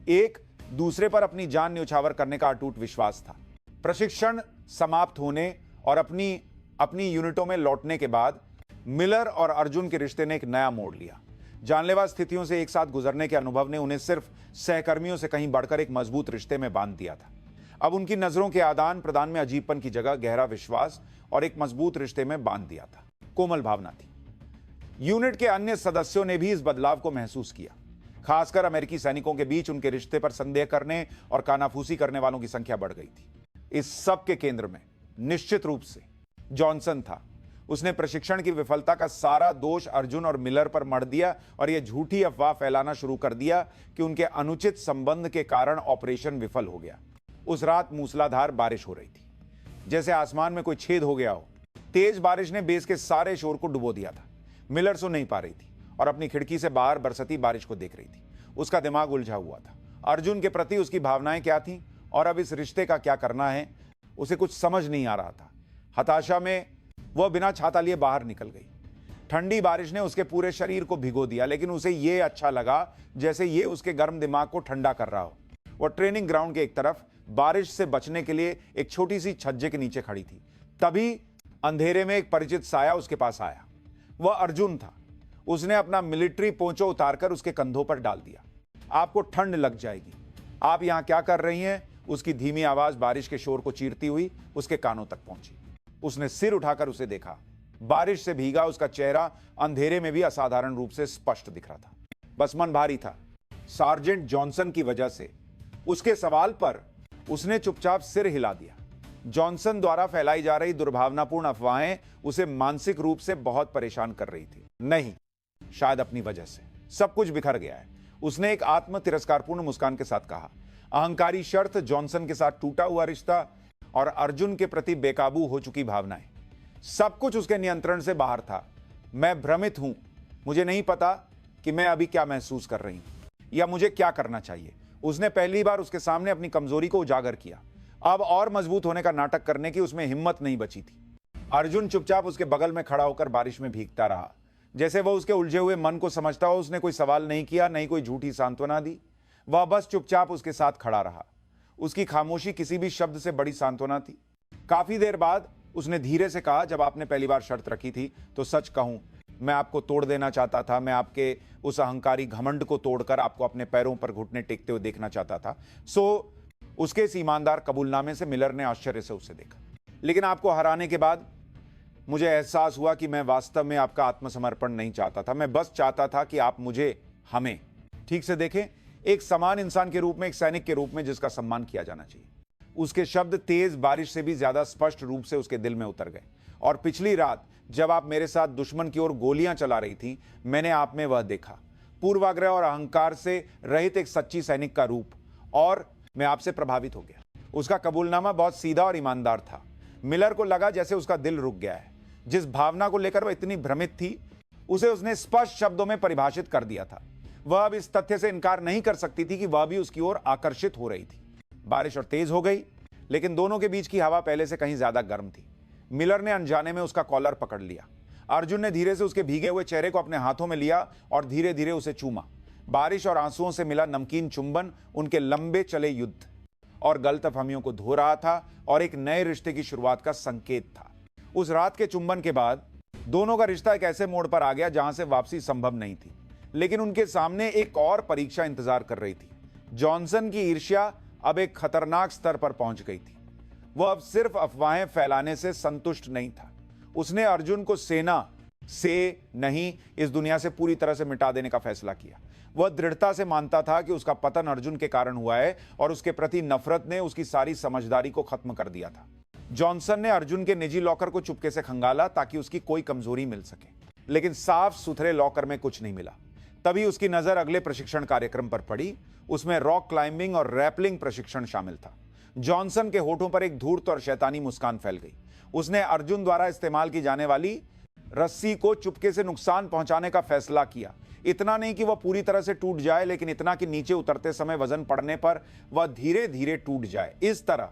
एक दूसरे पर अपनी जान न्यौछावर करने का अटूट विश्वास था। प्रशिक्षण समाप्त होने और अपनी यूनिटों में लौटने के बाद मिलर और अर्जुन के रिश्ते ने एक नया मोड़ लिया। जानलेवा स्थितियों से एक साथ गुजरने के अनुभव ने उन्हें सिर्फ सहकर्मियों से कहीं बढ़कर एक मजबूत रिश्ते में बांध दिया था। अब उनकी नजरों के आदान प्रदान में अजीबपन की जगह गहरा विश्वास और एक मजबूत रिश्ते में बांध दिया था। कोमल भावना थी। यूनिट के अन्य सदस्यों ने भी इस बदलाव को महसूस किया। खासकर अमेरिकी सैनिकों के बीच उनके रिश्ते पर संदेह करने और कानाफूसी करने वालों की संख्या बढ़ गई थी। इस सब के केंद्र में निश्चित रूप से जॉनसन था। उसने प्रशिक्षण की विफलता का सारा दोष अर्जुन और मिलर पर मढ़ दिया और यह झूठी अफवाह फैलाना शुरू कर दिया कि उनके अनुचित संबंध के कारण ऑपरेशन विफल हो गया। उस रात मूसलाधार बारिश हो रही थी, जैसे आसमान में कोई छेद हो गया हो। तेज बारिश ने बेस के सारे शोर को डुबो दिया था। मिलर सो नहीं पा रही थी और अपनी खिड़की से बाहर बरसती बारिश को देख रही थी। उसका दिमाग उलझा हुआ था। अर्जुन के प्रति उसकी भावनाएं क्या थीं और अब इस रिश्ते का क्या करना है, उसे कुछ समझ नहीं आ रहा था। हताशा में वह बिना छाता लिए बाहर निकल गई। ठंडी बारिश ने उसके पूरे शरीर को भिगो दिया, लेकिन उसे यह अच्छा लगा जैसे यह उसके गर्म दिमाग को ठंडा कर रहा हो। वह ट्रेनिंग ग्राउंड के एक तरफ बारिश से बचने के लिए एक छोटी सी छज्जे के नीचे खड़ी थी। तभी अंधेरे में एक परिचित साया उसके पास आया। वह अर्जुन था। उसने अपना मिलिट्री पोंचो उतारकर उसके कंधों पर डाल दिया। आपको ठंड लग जाएगी। आप यहां क्या कर रही हैं? उसकी धीमी आवाज बारिश के शोर को चीरती हुई उसके कानों तक पहुंची। उसने सिर उठाकर उसे देखा। बारिश से भीगा उसका चेहरा अंधेरे में भी असाधारण रूप से स्पष्ट दिख रहा था। बस मन भारी था। सार्जेंट जॉनसन की वजह से। उसके सवाल पर उसने चुपचाप सिर हिला दिया। जॉनसन द्वारा फैलाई जा रही दुर्भावनापूर्ण अफवाहें उसे मानसिक रूप से बहुत परेशान कर रही थी। नहीं, शायद अपनी वजह से सब कुछ बिखर गया है। उसने एक आत्म तिरस्कारपूर्ण मुस्कान के साथ कहा। अहंकारी शर्त, जॉनसन के साथ टूटा हुआ रिश्ता और अर्जुन के प्रति बेकाबू हो चुकी भावनाएं, सब कुछ उसके नियंत्रण से बाहर था। मैं भ्रमित हूं। मुझे नहीं पता कि मैं अभी क्या महसूस कर रही हूं या मुझे क्या करना चाहिए। उसने पहली बार उसके सामने अपनी कमजोरी को उजागर किया। अब और मजबूत होने का नाटक करने की उसमें हिम्मत नहीं बची थी। अर्जुन चुपचाप उसके बगल में खड़ा होकर बारिश में भीगता रहा, जैसे वह उसके उलझे हुए मन को समझता हो। उसने कोई सवाल नहीं किया, नहीं कोई झूठी सांत्वना दी। वह बस चुपचाप उसके साथ खड़ा रहा। उसकी खामोशी किसी भी शब्द से बड़ी सांत्वना थी। काफी देर बाद उसने धीरे से कहा, जब आपने पहली बार शर्त रखी थी तो सच कहूं, मैं आपको तोड़ देना चाहता था। मैं आपके उस अहंकारी घमंड को तोड़कर आपको अपने पैरों पर घुटने टेकते हुए देखना चाहता था। उसके इस ईमानदार कबूलनामे से मिलर ने आश्चर्य से उसे देखा। लेकिन आपको हराने के बाद मुझे एहसास हुआ कि मैं वास्तव में आपका आत्मसमर्पण नहीं चाहता था। मैं बस चाहता था कि आप मुझे, हमें ठीक से देखें, एक समान इंसान के रूप में, एक सैनिक के रूप में जिसका सम्मान किया जाना चाहिए। उसके शब्द तेज बारिश से भी ज्यादा स्पष्ट रूप से उसके दिल में उतर गए। और पिछली रात जब आप मेरे साथ दुश्मन की ओर गोलियां चला रही थी, मैंने आप में वह देखा, पूर्वाग्रह और अहंकार से रहित एक सच्ची सैनिक का रूप, और मैं आपसे प्रभावित हो गया। उसका कबूलनामा बहुत सीधा और ईमानदार था। मिलर को लगा जैसे उसका दिल रुक गया है। जिस भावना को लेकर वह इतनी भ्रमित थी, उसे उसने स्पष्ट शब्दों में परिभाषित कर दिया था। वह अब इस तथ्य से इनकार नहीं कर सकती थी कि वह भी उसकी ओर आकर्षित हो रही थी। बारिश और तेज हो गई, लेकिन दोनों के बीच की हवा पहले से कहीं ज्यादा गर्म थी। मिलर ने अनजाने में उसका कॉलर पकड़ लिया। अर्जुन ने धीरे से उसके भीगे हुए चेहरे को अपने हाथों में लिया और धीरे धीरे उसे चूमा। बारिश और आंसुओं से मिला नमकीन चुंबन उनके लंबे चले युद्ध और गलतफहमियों को धो रहा था और एक नए रिश्ते की शुरुआत का संकेत था। उस रात के चुंबन के बाद दोनों का रिश्ता एक ऐसे मोड़ पर आ गया जहां से वापसी संभव नहीं थी। लेकिन उनके सामने एक और परीक्षा इंतजार कर रही थी। जॉनसन की ईर्ष्या अब एक खतरनाक स्तर पर पहुंच गई थी। वह अब सिर्फ अफवाहें फैलाने से संतुष्ट नहीं था। उसने अर्जुन को सेना से नहीं, इस दुनिया से पूरी तरह से मिटा देने का फैसला किया। वह दृढ़ता से मानता था कि उसका पतन अर्जुन के कारण हुआ है और उसके प्रति नफरत ने उसकी सारी समझदारी को खत्म कर दिया था। जॉनसन ने अर्जुन के निजी लॉकर को चुपके से खंगाला ताकि उसकी कोई कमजोरी मिल सके, लेकिन साफ सुथरे लॉकर में कुछ नहीं मिला। तभी उसकी नजर अगले प्रशिक्षण कार्यक्रम पर पड़ी। उसमें रॉक क्लाइंबिंग और रैपलिंग प्रशिक्षण शामिल था। जॉनसन के होठों पर एक धूर्त और शैतानी मुस्कान फैल गई। उसने अर्जुन द्वारा इस्तेमाल की जाने वाली रस्सी को चुपके से नुकसान पहुंचाने का फैसला किया। इतना नहीं कि वह पूरी तरह से टूट जाए, लेकिन इतना कि नीचे उतरते समय वजन पड़ने पर वह धीरे धीरे टूट जाए। इस तरह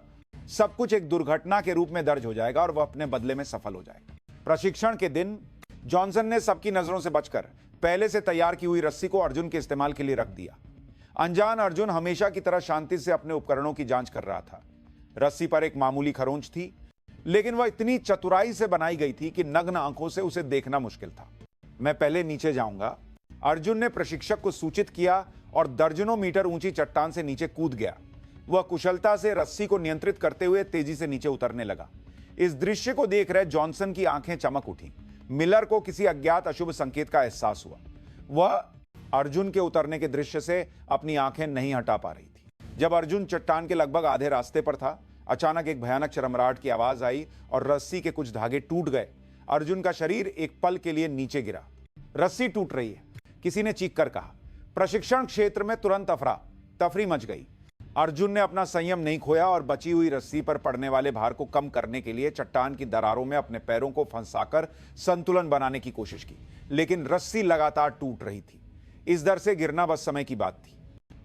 सब कुछ एक दुर्घटना के रूप में दर्ज हो जाएगा और वह अपने बदले में सफल हो जाएगा। प्रशिक्षण के दिन जॉनसन ने सबकी नजरों से बचकर पहले से तैयार की हुई रस्सी को अर्जुन के इस्तेमाल के लिए रख दिया। अनजान अर्जुन हमेशा की तरह शांति से अपने उपकरणों की जांच कर रहा था। रस्सी पर एक मामूली खरोंच थी, लेकिन वह इतनी चतुराई से बनाई गई थी कि नग्न आंखों से उसे देखना मुश्किल था। मैं पहले नीचे जाऊंगा, अर्जुन ने प्रशिक्षक को सूचित किया और दर्जनों मीटर ऊंची चट्टान से नीचे कूद गया। वह कुशलता से रस्सी को नियंत्रित करते हुए तेजी से नीचे उतरने लगा। इस दृश्य को देख रहे जॉनसन की आंखें चमक उठी। मिलर को किसी अज्ञात अशुभ संकेत का एहसास हुआ। वह अर्जुन के उतरने के दृश्य से अपनी आंखें नहीं हटा पा रही थी। जब अर्जुन चट्टान के लगभग आधे रास्ते पर था, अचानक एक भयानक चरमराहट की आवाज आई और रस्सी के कुछ धागे टूट गए। अर्जुन का शरीर एक पल के लिए नीचे गिरा। रस्सी टूट रही है, किसी ने चीख कर कहा। प्रशिक्षण क्षेत्र में तुरंत अफरा तफरी मच गई। अर्जुन ने अपना संयम नहीं खोया और बची हुई रस्सी पर पड़ने वाले भार को कम करने के लिए चट्टान की दरारों में अपने पैरों को फंसाकर संतुलन बनाने की कोशिश की, लेकिन रस्सी लगातार टूट रही थी। इस दर से गिरना बस समय की बात थी।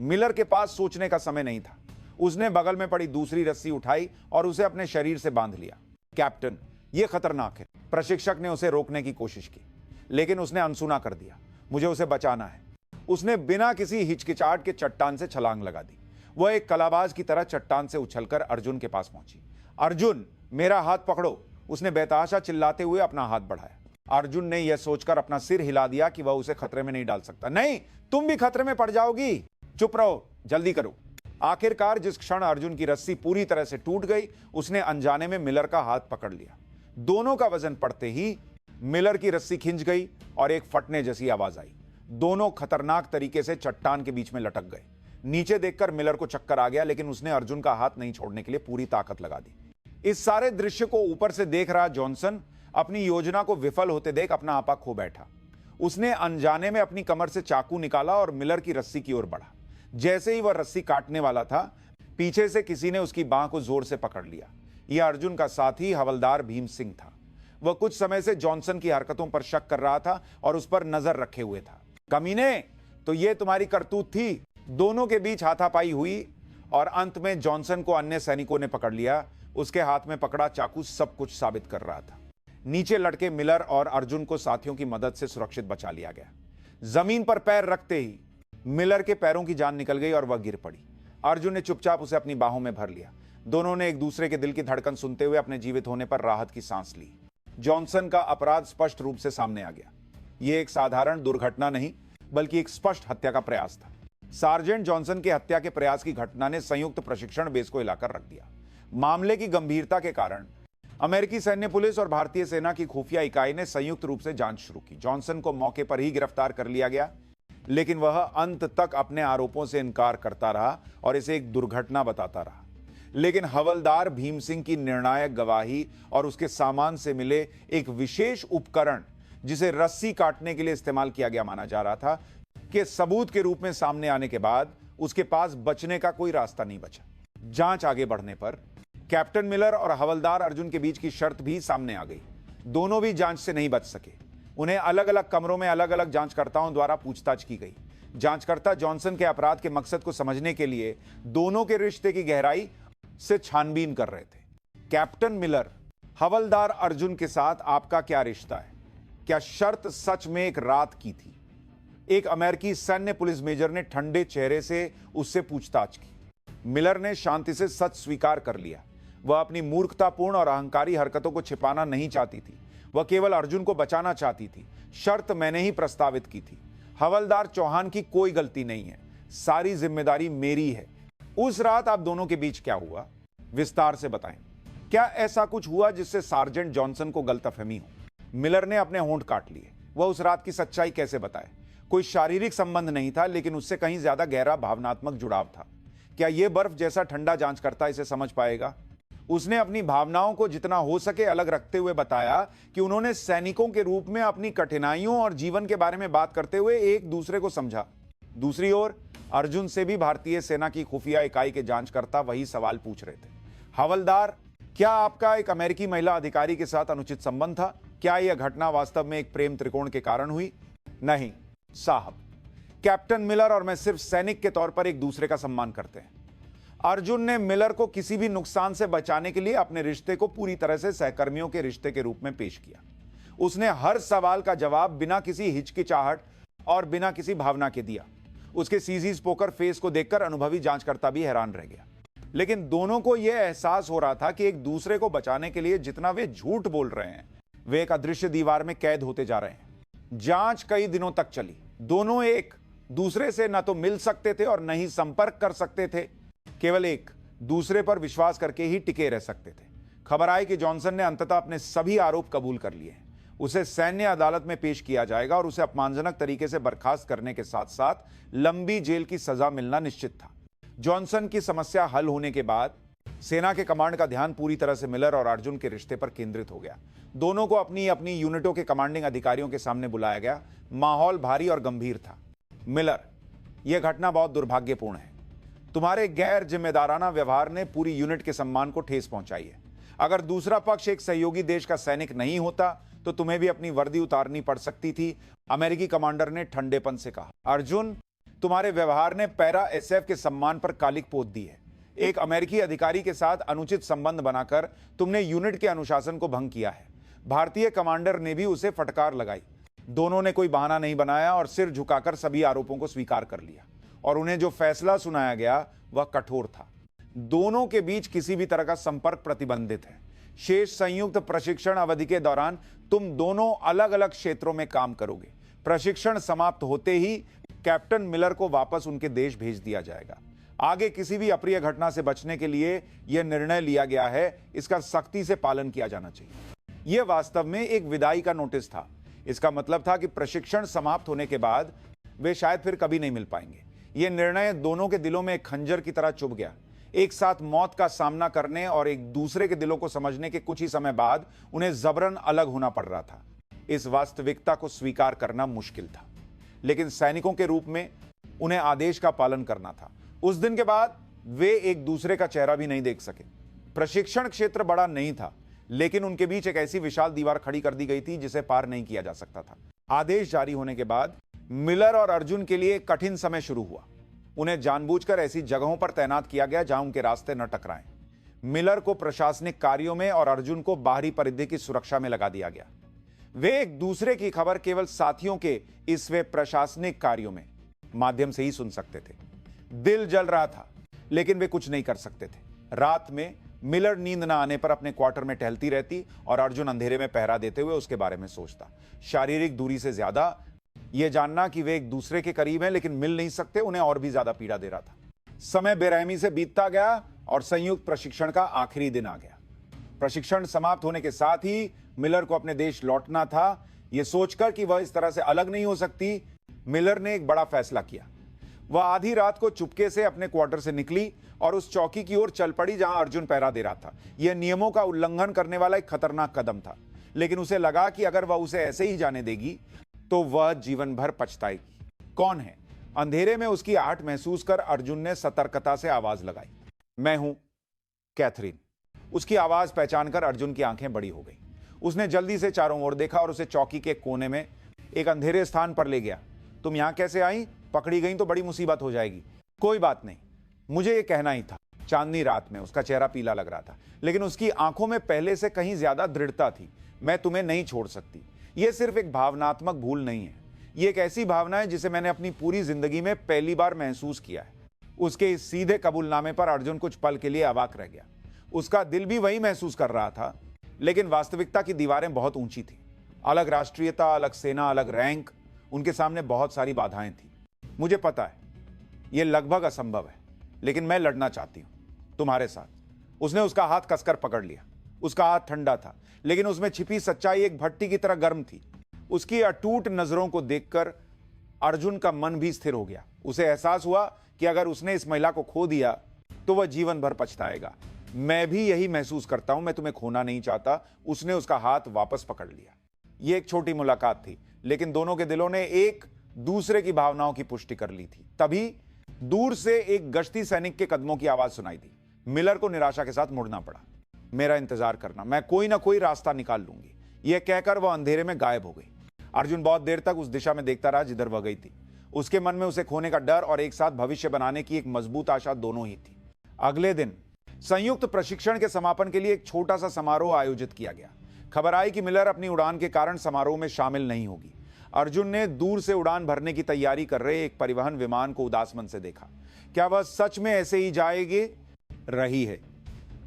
मिलर के पास सोचने का समय नहीं था। उसने बगल में पड़ी दूसरी रस्सी उठाई और उसे अपने शरीर से बांध लिया। कैप्टन, यह खतरनाक है। प्रशिक्षक ने उसे रोकने की कोशिश की, लेकिन उसने अनसुना कर दिया। मुझे उसे बचाना है। उसने बिना किसी हिचकिचाहट के चट्टान से छलांग लगा दी। वह एक कलाबाज की तरह चट्टान से उछलकर अर्जुन के पास पहुंची। अर्जुन, मेरा हाथ पकड़ो, उसने बेतहाशा चिल्लाते हुए अपना हाथ बढ़ाया। अर्जुन ने यह सोचकर अपना सिर हिला दिया कि वह उसे खतरे में नहीं डाल सकता। नहीं, तुम भी खतरे में पड़ जाओगी। चुप रहो, जल्दी करो। आखिरकार जिस क्षण अर्जुन की रस्सी पूरी तरह से टूट गई, उसने अनजाने में मिलर का हाथ पकड़ लिया। दोनों का वजन पड़ते ही मिलर की रस्सी खिंच गई और एक फटने जैसी आवाज आई। दोनों खतरनाक तरीके से चट्टान के बीच में लटक गए। नीचे देखकर मिलर को चक्कर आ गया, लेकिन उसने अर्जुन का हाथ नहीं छोड़ने के लिए पूरी ताकत लगा दी। इस सारे दृश्य को ऊपर से देख रहा जॉनसन अपनी योजना को विफल होते देख अपना आपा खो बैठा। उसने अनजाने में अपनी कमर से चाकू निकाला और मिलर की रस्सी की ओर बढ़ा। जैसे ही वह रस्सी काटने वाला था, पीछे से किसी ने उसकी बांह को जोर से पकड़ लिया। यह अर्जुन का साथी हवलदार भीम सिंह था। वह कुछ समय से जॉनसन की हरकतों पर शक कर रहा था और उस पर नजर रखे हुए था। कमीने, तो यह तुम्हारी करतूत थी। दोनों के बीच हाथापाई हुई और अंत में जॉनसन को अन्य सैनिकों ने पकड़ लिया। उसके हाथ में पकड़ा चाकू सब कुछ साबित कर रहा था। नीचे लटके मिलर और अर्जुन को साथियों की मदद से सुरक्षित बचा लिया गया। जमीन पर पैर रखते ही मिलर के पैरों की जान निकल गई और वह गिर पड़ी। अर्जुन ने चुपचाप उसे अपनी बाहों में भर लिया। दोनों ने एक दूसरे के दिल की धड़कन सुनते हुए अपने जीवित होने पर राहत की सांस ली। जॉनसन का अपराध स्पष्ट रूप से सामने आ गया। यह एक साधारण दुर्घटना नहीं, बल्कि एक स्पष्ट हत्या का प्रयास था। सार्जेंट जॉनसन की हत्या के प्रयास की घटना ने संयुक्त प्रशिक्षण बेस को हिलाकर रख दिया। मामले की गंभीरता के कारण अमेरिकी सैन्य पुलिस और भारतीय सेना की खुफिया इकाई ने संयुक्त रूप से जांच शुरू की। जॉनसन को मौके पर ही गिरफ्तार कर लिया गया, लेकिन वह अंत तक अपने आरोपों से इनकार करता रहा और इसे एक दुर्घटना बताता रहा। लेकिन हवलदार भीम सिंह की निर्णायक गवाही और उसके सामान से मिले एक विशेष उपकरण, जिसे रस्सी काटने के लिए इस्तेमाल किया गया माना जा रहा था, के सबूत के रूप में सामने आने के बाद उसके पास बचने का कोई रास्ता नहीं बचा। जांच आगे बढ़ने पर कैप्टन मिलर और हवलदार अर्जुन के बीच की शर्त भी सामने आ गई। दोनों भी जांच से नहीं बच सके। उन्हें अलग अलग कमरों में अलग अलग जांचकर्ताओं द्वारा पूछताछ की गई। जांचकर्ता जॉनसन के अपराध के मकसद को समझने के लिए दोनों के रिश्ते की गहराई से छानबीन कर रहे थे। कैप्टन मिलर, हवलदार अर्जुन के साथ आपका क्या रिश्ता है? क्या शर्त सच में एक रात की थी? एक अमेरिकी सैन्य पुलिस मेजर ने ठंडे चेहरे से उससे पूछताछ की। मिलर ने शांति से सच स्वीकार कर लिया। वह अपनी मूर्खतापूर्ण और अहंकारी हरकतों को छिपाना नहीं चाहती थी। वह केवल अर्जुन को बचाना चाहती थी। शर्त मैंने ही प्रस्तावित की थी। हवलदार चौहान की कोई गलती नहीं है, सारी जिम्मेदारी मेरी है। उस रात आप दोनों के बीच क्या हुआ, विस्तार से बताएं। क्या ऐसा कुछ हुआ जिससे सार्जेंट जॉनसन को गलतफहमी हो? मिलर ने अपने होंठ काट लिए। वह उस रात की सच्चाई कैसे बताए? कोई शारीरिक संबंध नहीं था, लेकिन उससे कहीं ज्यादा गहरा भावनात्मक जुड़ाव था। क्या यह बर्फ जैसा ठंडा जांचकर्ता इसे समझ पाएगा? उसने अपनी भावनाओं को जितना हो सके अलग रखते हुए बताया कि उन्होंने सैनिकों के रूप में अपनी कठिनाइयों और जीवन के बारे में बात करते हुए एक दूसरे को समझा। दूसरी ओर अर्जुन से भी भारतीय सेना की खुफिया इकाई के जांचकर्ता वही सवाल पूछ रहे थे। हवलदार, क्या आपका एक अमेरिकी महिला अधिकारी के साथ अनुचित संबंध था? क्या यह घटना वास्तव में एक प्रेम त्रिकोण के कारण हुई? नहीं साहब, कैप्टन मिलर और मैं सिर्फ सैनिक के तौर पर एक दूसरे का सम्मान करते हैं। अर्जुन ने मिलर को किसी भी नुकसान से बचाने के लिए अपने रिश्ते को पूरी तरह से सहकर्मियों के रिश्ते के रूप में पेश किया। उसने हर सवाल का जवाब बिना किसी हिचकिचाहट और बिना किसी भावना के दिया। उसके सीधी पोकर फेस को देखकर अनुभवी जांचकर्ता भी हैरान रह गया। लेकिन दोनों को यह एहसास हो रहा था कि एक दूसरे को बचाने के लिए जितना वे झूठ बोल रहे हैं, वे एक अदृश्य दीवार में कैद होते जा रहे हैं। जांच कई दिनों तक चली। दोनों एक दूसरे से न तो मिल सकते थे और न ही संपर्क कर सकते थे, केवल एक दूसरे पर विश्वास करके ही टिके रह सकते थे। खबर आई कि जॉनसन ने अंततः अपने सभी आरोप कबूल कर लिए हैं। उसे सैन्य अदालत में पेश किया जाएगा और उसे अपमानजनक तरीके से बर्खास्त करने के साथ साथ लंबी जेल की सजा मिलना निश्चित था। जॉनसन की समस्या हल होने के बाद सेना के कमांड का ध्यान पूरी तरह से मिलर और अर्जुन के रिश्ते पर केंद्रित हो गया। दोनों को अपनी अपनी यूनिटों के कमांडिंग अधिकारियों के सामने बुलाया गया। माहौल भारी और गंभीर था। मिलर, यह घटना बहुत दुर्भाग्यपूर्ण है। तुम्हारे गैर जिम्मेदाराना व्यवहार ने पूरी यूनिट के सम्मान को ठेस पहुंचाई है। अगर दूसरा पक्ष एक सहयोगी देश का सैनिक नहीं होता तो तुम्हें भी अपनी वर्दी उतारनी पड़ सकती थी, अमेरिकी कमांडर ने ठंडेपन से कहा। अर्जुन, तुम्हारे व्यवहार ने पैरा एसएफ के सम्मान पर कालिक पोत दी है। एक अमेरिकी अधिकारी के साथ अनुचित संबंध बनाकर तुमने यूनिट के अनुशासन को भंग किया है। भारतीय कमांडर ने भी उसे फटकार लगाई। दोनों ने कोई बहाना नहीं बनाया और सिर झुकाकर सभी आरोपों को स्वीकार कर लिया और उन्हें जो फैसला सुनाया गया वह कठोर था। दोनों के बीच किसी भी तरह का संपर्क प्रतिबंधित है। शेष संयुक्त प्रशिक्षण अवधि के दौरान तुम दोनों अलग अलग क्षेत्रों में काम करोगे। प्रशिक्षण समाप्त होते ही कैप्टन मिलर को वापस उनके देश भेज दिया जाएगा। आगे किसी भी अप्रिय घटना से बचने के लिए यह निर्णय लिया गया है, इसका सख्ती से पालन किया जाना चाहिए। यह वास्तव में एक विदाई का नोटिस था। इसका मतलब था कि प्रशिक्षण समाप्त होने के बाद वे शायद फिर कभी नहीं मिल पाएंगे। यह निर्णय दोनों के दिलों में एक खंजर की तरह चुभ गया। एक साथ मौत का सामना करने और एक दूसरे के दिलों को समझने के कुछ ही समय बाद उन्हें जबरन अलग होना पड़ रहा था। इस वास्तविकता को स्वीकार करना मुश्किल था, लेकिन सैनिकों के रूप में उन्हें आदेश का पालन करना था। उस दिन के बाद वे एक दूसरे का चेहरा भी नहीं देख सके। प्रशिक्षण क्षेत्र बड़ा नहीं था, लेकिन उनके बीच एक ऐसी विशाल दीवार खड़ी कर दी गई थी जिसे पार नहीं किया जा सकता था। आदेश जारी होने के बाद मिलर और अर्जुन के लिए एक कठिन समय शुरू हुआ। उन्हें जानबूझकर ऐसी जगहों पर तैनात किया गया जहां उनके रास्ते न टकराएं। मिलर को प्रशासनिक कार्यों में और अर्जुन को बाहरी परिधि की सुरक्षा में लगा दिया गया। वे एक दूसरे की खबर केवल साथियों के इस वे प्रशासनिक कार्यों में माध्यम से ही सुन सकते थे। दिल जल रहा था, लेकिन वे कुछ नहीं कर सकते थे। रात में मिलर नींद न आने पर अपने क्वार्टर में टहलती रहती और अर्जुन अंधेरे में पहरा देते हुए उसके बारे में सोचता। शारीरिक दूरी से ज्यादा यह जानना कि वे एक दूसरे के करीब हैं लेकिन मिल नहीं सकते उन्हें और भी ज्यादा पीड़ा दे रहा था। समय बेरहमी से बीतता गया और संयुक्त प्रशिक्षण का आखिरी दिन आ गया। प्रशिक्षण समाप्त होने के साथ ही मिलर को अपने देश लौटना था। यह सोचकर कि वह इस तरह से अलग नहीं हो सकती, मिलर ने एक बड़ा फैसला किया। वह आधी रात को चुपके से अपने क्वार्टर से निकली और उस चौकी की ओर चल पड़ी जहां अर्जुन पहरा दे रहा था। यह नियमों का उल्लंघन करने वाला एक खतरनाक कदम था, लेकिन उसे लगा कि अगर वह उसे ऐसे ही जाने देगी तो वह जीवन भर पछताएगी। कौन है? अंधेरे में उसकी आहट महसूस कर अर्जुन ने सतर्कता से आवाज लगाई। मैं हूं, कैथरीन। उसकी आवाज पहचानकर अर्जुन की आंखें बड़ी हो गई। उसने जल्दी से चारों ओर देखा और उसे चौकी के कोने में एक अंधेरे स्थान पर ले गया। तुम यहां कैसे आई? पकड़ी गई तो बड़ी मुसीबत हो जाएगी। कोई बात नहीं, मुझे यह कहना ही था। चांदनी रात में उसका चेहरा पीला लग रहा था, लेकिन उसकी आंखों में पहले से कहीं ज्यादा दृढ़ता थी। मैं तुम्हें नहीं छोड़ सकती। यह सिर्फ एक भावनात्मक भूल नहीं है, यह एक ऐसी भावना है जिसे मैंने अपनी पूरी जिंदगी में पहली बार महसूस किया है। उसके इस सीधे कबूलनामे पर अर्जुन कुछ पल के लिए अवाक रह गया। उसका दिल भी वही महसूस कर रहा था, लेकिन वास्तविकता की दीवारें बहुत ऊंची थी। अलग राष्ट्रीयता, अलग सेना, अलग रैंक, उनके सामने बहुत सारी बाधाएं थी। मुझे पता है यह लगभग असंभव है, लेकिन मैं लड़ना चाहती हूं तुम्हारे साथ। उसने उसका हाथ कसकर पकड़ लिया। उसका हाथ ठंडा था, लेकिन उसमें छिपी सच्चाई एक भट्टी की तरह गर्म थी। उसकी अटूट नजरों को देखकर अर्जुन का मन भी स्थिर हो गया। उसे एहसास हुआ कि अगर उसने इस महिला को खो दिया तो वह जीवन भर पछताएगा। मैं भी यही महसूस करता हूं, मैं तुम्हें खोना नहीं चाहता। उसने उसका हाथ वापस पकड़ लिया। यह एक छोटी मुलाकात थी, लेकिन दोनों के दिलों ने एक दूसरे की भावनाओं की पुष्टि कर ली थी। तभी दूर से एक गश्ती सैनिक के कदमों की आवाज सुनाई दी। मिलर को निराशा के साथ मुड़ना पड़ा। मेरा इंतजार करना, मैं कोई ना कोई रास्ता निकाल लूंगी, यह कहकर वह अंधेरे में गायब हो गई। अर्जुन बहुत देर तक उस दिशा में देखता रहा जिधर वह गई थी। उसके मन में उसे खोने का डर और एक साथ भविष्य बनाने की एक मजबूत आशा दोनों ही थी। अगले दिन संयुक्त प्रशिक्षण के समापन के लिए एक छोटा सा समारोह आयोजित किया गया। खबर आई कि मिलर अपनी उड़ान के कारण समारोह में शामिल नहीं होगी। अर्जुन ने दूर से उड़ान भरने की तैयारी कर रहे एक परिवहन विमान को उदास मन से देखा। क्या वह सच में ऐसे ही जाएगी रही है?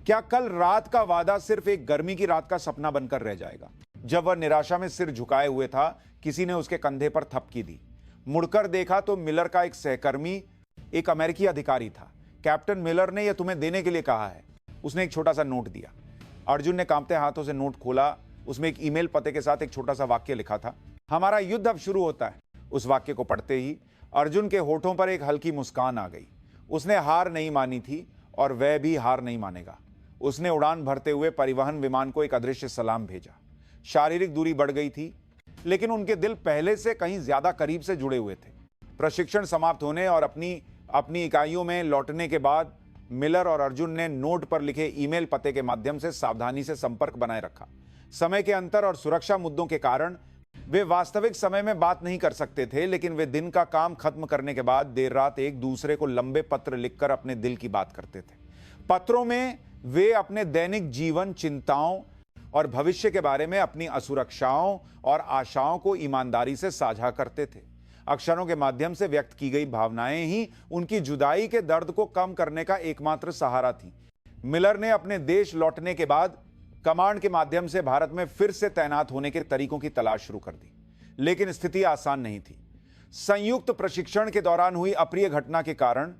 क्या कल रात का वादा सिर्फ एक गर्मी की रात का सपना बनकर रह जाएगा? जब वह निराशा में सिर झुकाए हुए था, किसी ने उसके कंधे पर थपकी दी। मुड़कर देखा तो मिलर का एक सहकर्मी एक अमेरिकी अधिकारी था। कैप्टन मिलर ने यह तुम्हें देने के लिए कहा है। उसने एक छोटा सा नोट दिया। अर्जुन ने कांपते हाथों से नोट खोला। उसमें एक ईमेल पते के साथ एक छोटा सा वाक्य लिखा था, हमारा युद्ध अब शुरू होता है। उस वाक्य को पढ़ते ही अर्जुन के होठों पर एक हल्की मुस्कान आ गई। उसने हार नहीं मानी थी और वह भी हार नहीं मानेगा। उसने उड़ान भरते हुए परिवहन विमान को एक अदृश्य सलाम भेजा। शारीरिक दूरी बढ़ गई थी, लेकिन उनके दिल पहले से कहीं ज्यादा करीब से जुड़े हुए थे। प्रशिक्षण समाप्त होने और अपनी इकाइयों में लौटने के बाद मिलर और अर्जुन ने नोट पर लिखे ईमेल पते के माध्यम से सावधानी से संपर्क बनाए रखा। समय के अंतर और सुरक्षा मुद्दों के कारण वे वास्तविक समय में बात नहीं कर सकते थे, लेकिन वे दिन का काम खत्म करने के बाद देर रात एक दूसरे को लंबे पत्र लिखकर अपने दिल की बात करते थे। पत्रों में वे अपने दैनिक जीवन, चिंताओं और भविष्य के बारे में अपनी असुरक्षाओं और आशाओं को ईमानदारी से साझा करते थे। अक्षरों के माध्यम से व्यक्त की गई भावनाएं ही उनकी जुदाई के दर्द को कम करने का एकमात्र सहारा थी। मिलर ने अपने देश लौटने के बाद कमांड के माध्यम से भारत में फिर से तैनात होने के तरीकों की तलाश शुरू कर दी, लेकिन स्थिति आसान नहीं थी। संयुक्त प्रशिक्षण के दौरान हुई अप्रिय घटना के कारण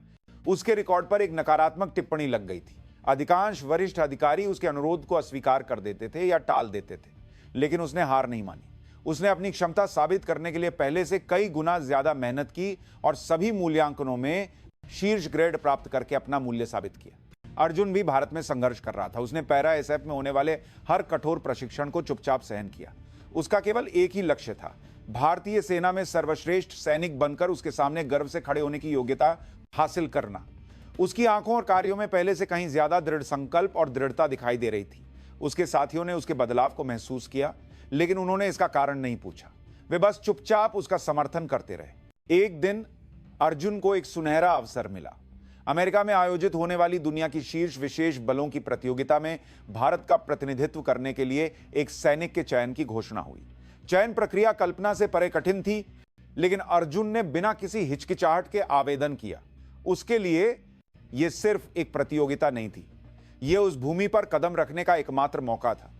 उसके रिकॉर्ड पर एक नकारात्मक टिप्पणी लग गई थी। अधिकांश वरिष्ठ अधिकारी उसके अनुरोध को अस्वीकार कर देते थे या टाल देते थे, लेकिन उसने हार नहीं मानी। उसने अपनी क्षमता साबित करने के लिए पहले से कई गुना ज्यादा मेहनत की और सभी मूल्यांकनों में शीर्ष ग्रेड प्राप्त करके अपना मूल्य साबित किया। अर्जुन भी भारत में संघर्ष कर रहा था। उसने पैरा एसएफ में होने वाले हर कठोर प्रशिक्षण को चुपचाप सहन किया। उसका केवल एक ही लक्ष्य था, भारतीय सेना में सर्वश्रेष्ठ सैनिक बनकर उसके सामने गर्व से खड़े होने की योग्यता हासिल करना। उसकी आंखों और कार्यों में पहले से कहीं ज्यादा दृढ़ संकल्प और दृढ़ता दिखाई दे रही थी। उसके साथियों ने उसके बदलाव को महसूस किया, लेकिन उन्होंने इसका कारण नहीं पूछा। वे बस चुपचाप उसका समर्थन करते रहे। एक दिन अर्जुन को एक सुनहरा अवसर मिला। अमेरिका में आयोजित होने वाली दुनिया की शीर्ष विशेष बलों की प्रतियोगिता में भारत का प्रतिनिधित्व करने के लिए एक सैनिक के चयन की घोषणा हुई। चयन प्रक्रिया कल्पना से परे कठिन थी, लेकिन अर्जुन ने बिना किसी हिचकिचाहट के आवेदन किया। उसके लिए यह सिर्फ एक प्रतियोगिता नहीं थी, यह उस भूमि पर कदम रखने का एकमात्र मौका था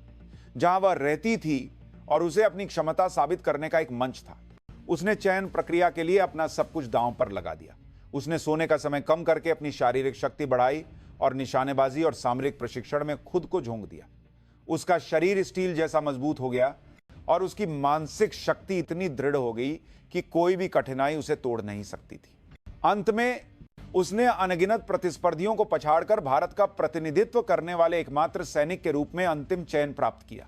जहां वह रहती थी और उसे अपनी क्षमता साबित करने का एक मंच था। उसने चयन प्रक्रिया के लिए अपना सब कुछ दांव पर लगा दिया। उसने सोने का समय कम करके अपनी शारीरिक शक्ति बढ़ाई और निशानेबाजी और सामरिक प्रशिक्षण में खुद को झोंक दिया। उसका शरीर स्टील जैसा मजबूत हो गया और उसकी मानसिक शक्ति इतनी दृढ़ हो गई कि कोई भी कठिनाई उसे तोड़ नहीं सकती थी। अंत में उसने अनगिनत प्रतिस्पर्धियों को पछाड़कर भारत का प्रतिनिधित्व करने वाले एकमात्र सैनिक के रूप में अंतिम चयन प्राप्त किया।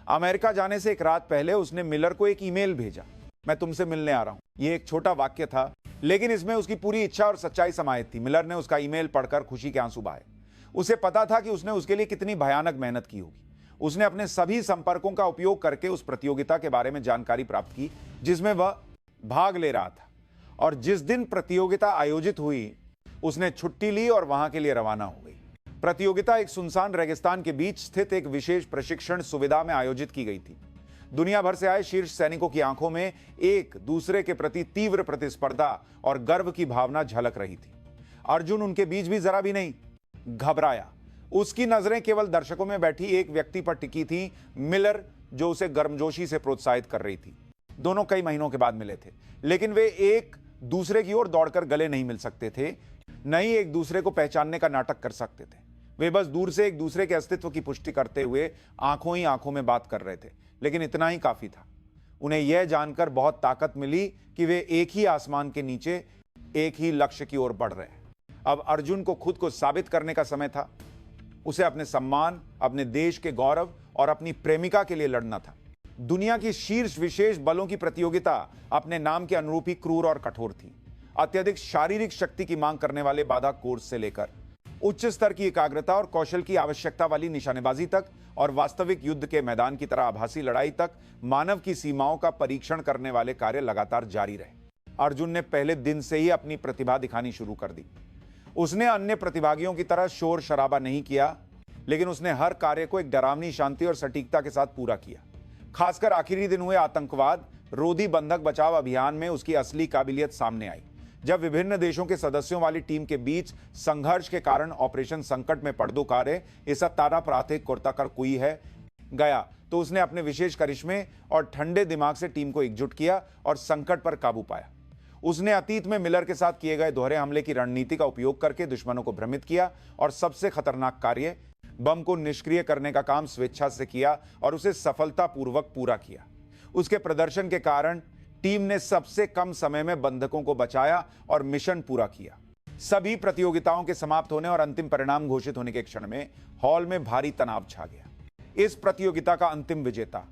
अमेरिका जाने से एक रात पहले उसने मिलर को एक ईमेल भेजा, मैं तुमसे मिलने आ रहा हूं। यह एक छोटा वाक्य था, लेकिन इसमें उसकी पूरी इच्छा और सच्चाई समाहित थी। मिलर ने उसका ईमेल पढ़कर खुशी के आंसू बहाए। उसे पता था कि उसने उसके लिए कितनी भयानक मेहनत की होगी। उसने अपने सभी संपर्कों का उपयोग करके उस प्रतियोगिता के बारे में जानकारी प्राप्त की जिसमें वह भाग ले रहा था, और जिस दिन प्रतियोगिता आयोजित हुई उसने छुट्टी ली और वहां के लिए रवाना हो गई। प्रतियोगिता एक सुनसान रेगिस्तान के बीच स्थित एक विशेष प्रशिक्षण सुविधा में आयोजित की गई थी। दुनिया भर से आए शीर्ष सैनिकों की आंखों में एक दूसरे के प्रति तीव्र प्रतिस्पर्धा और गर्व की भावना झलक रही थी। अर्जुन उनके बीच भी जरा भी नहीं घबराया। उसकी नजरें केवल दर्शकों में बैठी एक व्यक्ति पर टिकी थी, मिलर, जो उसे गर्मजोशी से प्रोत्साहित कर रही थी। दोनों कई महीनों के बाद मिले थे, लेकिन वे एक दूसरे की ओर दौड़कर गले नहीं मिल सकते थे, न ही एक दूसरे को पहचानने का नाटक कर सकते थे। वे बस दूर से एक दूसरे के अस्तित्व की पुष्टि करते हुए आंखों ही आंखों में बात कर रहे थे, लेकिन इतना ही काफी था। उन्हें यह जानकर बहुत ताकत मिली कि वे एक ही आसमान के नीचे एक ही लक्ष्य की ओर बढ़ रहे हैं। अब अर्जुन को खुद को साबित करने का समय था। उसे अपने सम्मान, अपने देश के गौरव और अपनी प्रेमिका के लिए लड़ना था। दुनिया की शीर्ष विशेष बलों की प्रतियोगिता अपने नाम के अनुरूप ही क्रूर और कठोर थी। अत्यधिक शारीरिक शक्ति की मांग करने वाले बाधा कोर्स से लेकर उच्च स्तर की एकाग्रता और कौशल की आवश्यकता वाली निशानेबाजी तक और वास्तविक युद्ध के मैदान की तरह आभासी लड़ाई तक मानव की सीमाओं का परीक्षण करने वाले कार्य लगातार जारी रहे। अर्जुन ने पहले दिन से ही अपनी प्रतिभा दिखानी शुरू कर दी। उसने अन्य प्रतिभागियों की तरह शोर शराबा नहीं किया, लेकिन उसने हर कार्य को एक डरावनी शांति और सटीकता के साथ पूरा किया। खासकर आखिरी दिन हुए आतंकवाद रोधी बंधक बचाव अभियान में उसकी असली काबिलियत सामने आई। जब विभिन्न देशों के सदस्यों वाली टीम के बीच संघर्ष के कारण ऑपरेशन संकट में पड़दो कार्य ऐसा तारा प्राथिक कोरता कर कोई है गया, तो उसने अपने विशेष करिश्मे और ठंडे दिमाग से टीम को एकजुट किया और संकट पर काबू पाया। उसने अतीत में मिलर के साथ किए गए दोहरे हमले की रणनीति का उपयोग करके दुश्मनों को भ्रमित किया और सबसे खतरनाक कार्य बम को निष्क्रिय करने का काम स्वेच्छा से किया और उसे सफलतापूर्वक पूरा किया। उसके प्रदर्शन के कारण टीम ने सबसे कम समय में बंधकों को बचाया और मिशन पूरा किया। सभी प्रतियोगिताओं के समाप्त होने और अंतिम परिणाम घोषित होने के क्षण में हॉल में भारी तनाव छा गया। इस प्रतियोगिता का अंतिम विजेता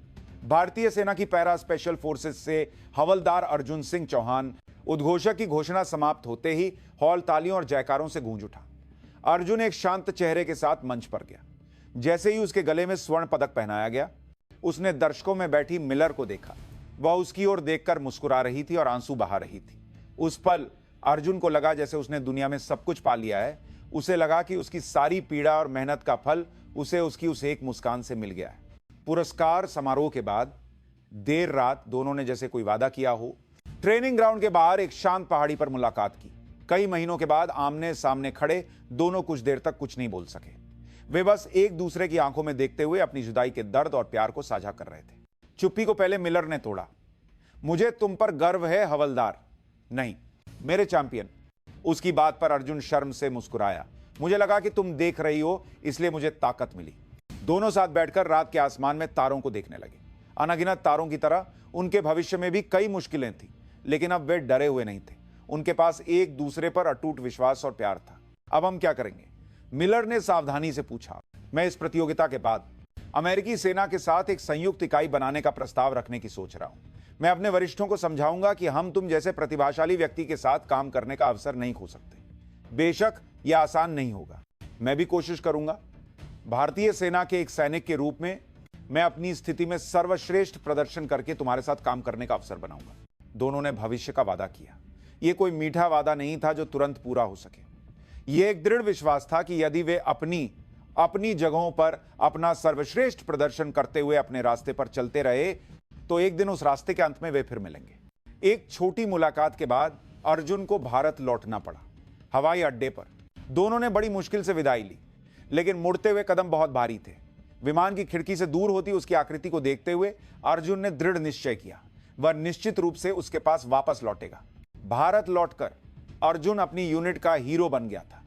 भारतीय सेना की पैरा स्पेशल फोर्सेस से हवलदार अर्जुन सिंह चौहान। उद्घोषक की घोषणा समाप्त होते ही हॉल तालियों और जयकारों से गूंज उठा। अर्जुन एक शांत चेहरे के साथ मंच पर गया। जैसे ही उसके गले में स्वर्ण पदक पहनाया गया, उसने दर्शकों में बैठी मिलर को देखा। वह उसकी ओर देखकर मुस्कुरा रही थी और आंसू बहा रही थी। उस पल अर्जुन को लगा जैसे उसने दुनिया में सब कुछ पा लिया है। उसे लगा कि उसकी सारी पीड़ा और मेहनत का फल उसे उसकी उस एक मुस्कान से मिल गया है। पुरस्कार समारोह के बाद देर रात दोनों ने जैसे कोई वादा किया हो, ट्रेनिंग ग्राउंड के बाहर एक शांत पहाड़ी पर मुलाकात की। कई महीनों के बाद आमने सामने खड़े दोनों कुछ देर तक कुछ नहीं बोल सके। वे बस एक दूसरे की आंखों में देखते हुए अपनी जुदाई के दर्द और प्यार को साझा कर रहे थे। चुप्पी को पहले मिलर ने तोड़ा। मुझे तुम पर गर्व है हवलदार, नहीं मेरे चैंपियन। उसकी बात पर अर्जुन शर्म से मुस्कुराया। मुझे लगा कि तुम देख रही हो, इसलिए मुझे ताकत मिली। दोनों साथ बैठकर रात के आसमान में तारों को देखने लगे। अनगिनत तारों की तरह उनके भविष्य में भी कई मुश्किलें थी, लेकिन अब वे डरे हुए नहीं थे। उनके पास एक दूसरे पर अटूट विश्वास और प्यार था। अब हम क्या करेंगे? मिलर ने सावधानी से पूछा। मैं इस प्रतियोगिता के बाद अमेरिकी सेना के साथ एक संयुक्त इकाई बनाने का प्रस्ताव रखने की सोच रहा हूं। मैं अपने वरिष्ठों को समझाऊंगा कि हम तुम जैसे प्रतिभाशाली व्यक्ति के साथ काम करने का अवसर नहीं खो सकते। बेशक यह आसान नहीं होगा, मैं भी कोशिश करूंगा। भारतीय सेना के एक सैनिक के रूप में मैं अपनी स्थिति में सर्वश्रेष्ठ प्रदर्शन करके तुम्हारे साथ काम करने का अवसर बनाऊंगा। दोनों ने भविष्य का वादा किया। यह कोई मीठा वादा नहीं था जो तुरंत पूरा हो सके। यह एक दृढ़ विश्वास था कि यदि वे अपनी जगहों पर अपना सर्वश्रेष्ठ प्रदर्शन करते हुए अपने रास्ते पर चलते रहे तो एक दिन उस रास्ते के अंत में वे फिर मिलेंगे। एक छोटी मुलाकात के बाद अर्जुन को भारत लौटना पड़ा। हवाई अड्डे पर दोनों ने बड़ी मुश्किल से विदाई ली, लेकिन मुड़ते हुए कदम बहुत भारी थे। विमान की खिड़की से दूर होती उसकी आकृति को देखते हुए अर्जुन ने दृढ़ निश्चय किया, वह निश्चित रूप से उसके पास वापस लौटेगा। भारत लौटकर अर्जुन अपनी यूनिट का हीरो बन गया था।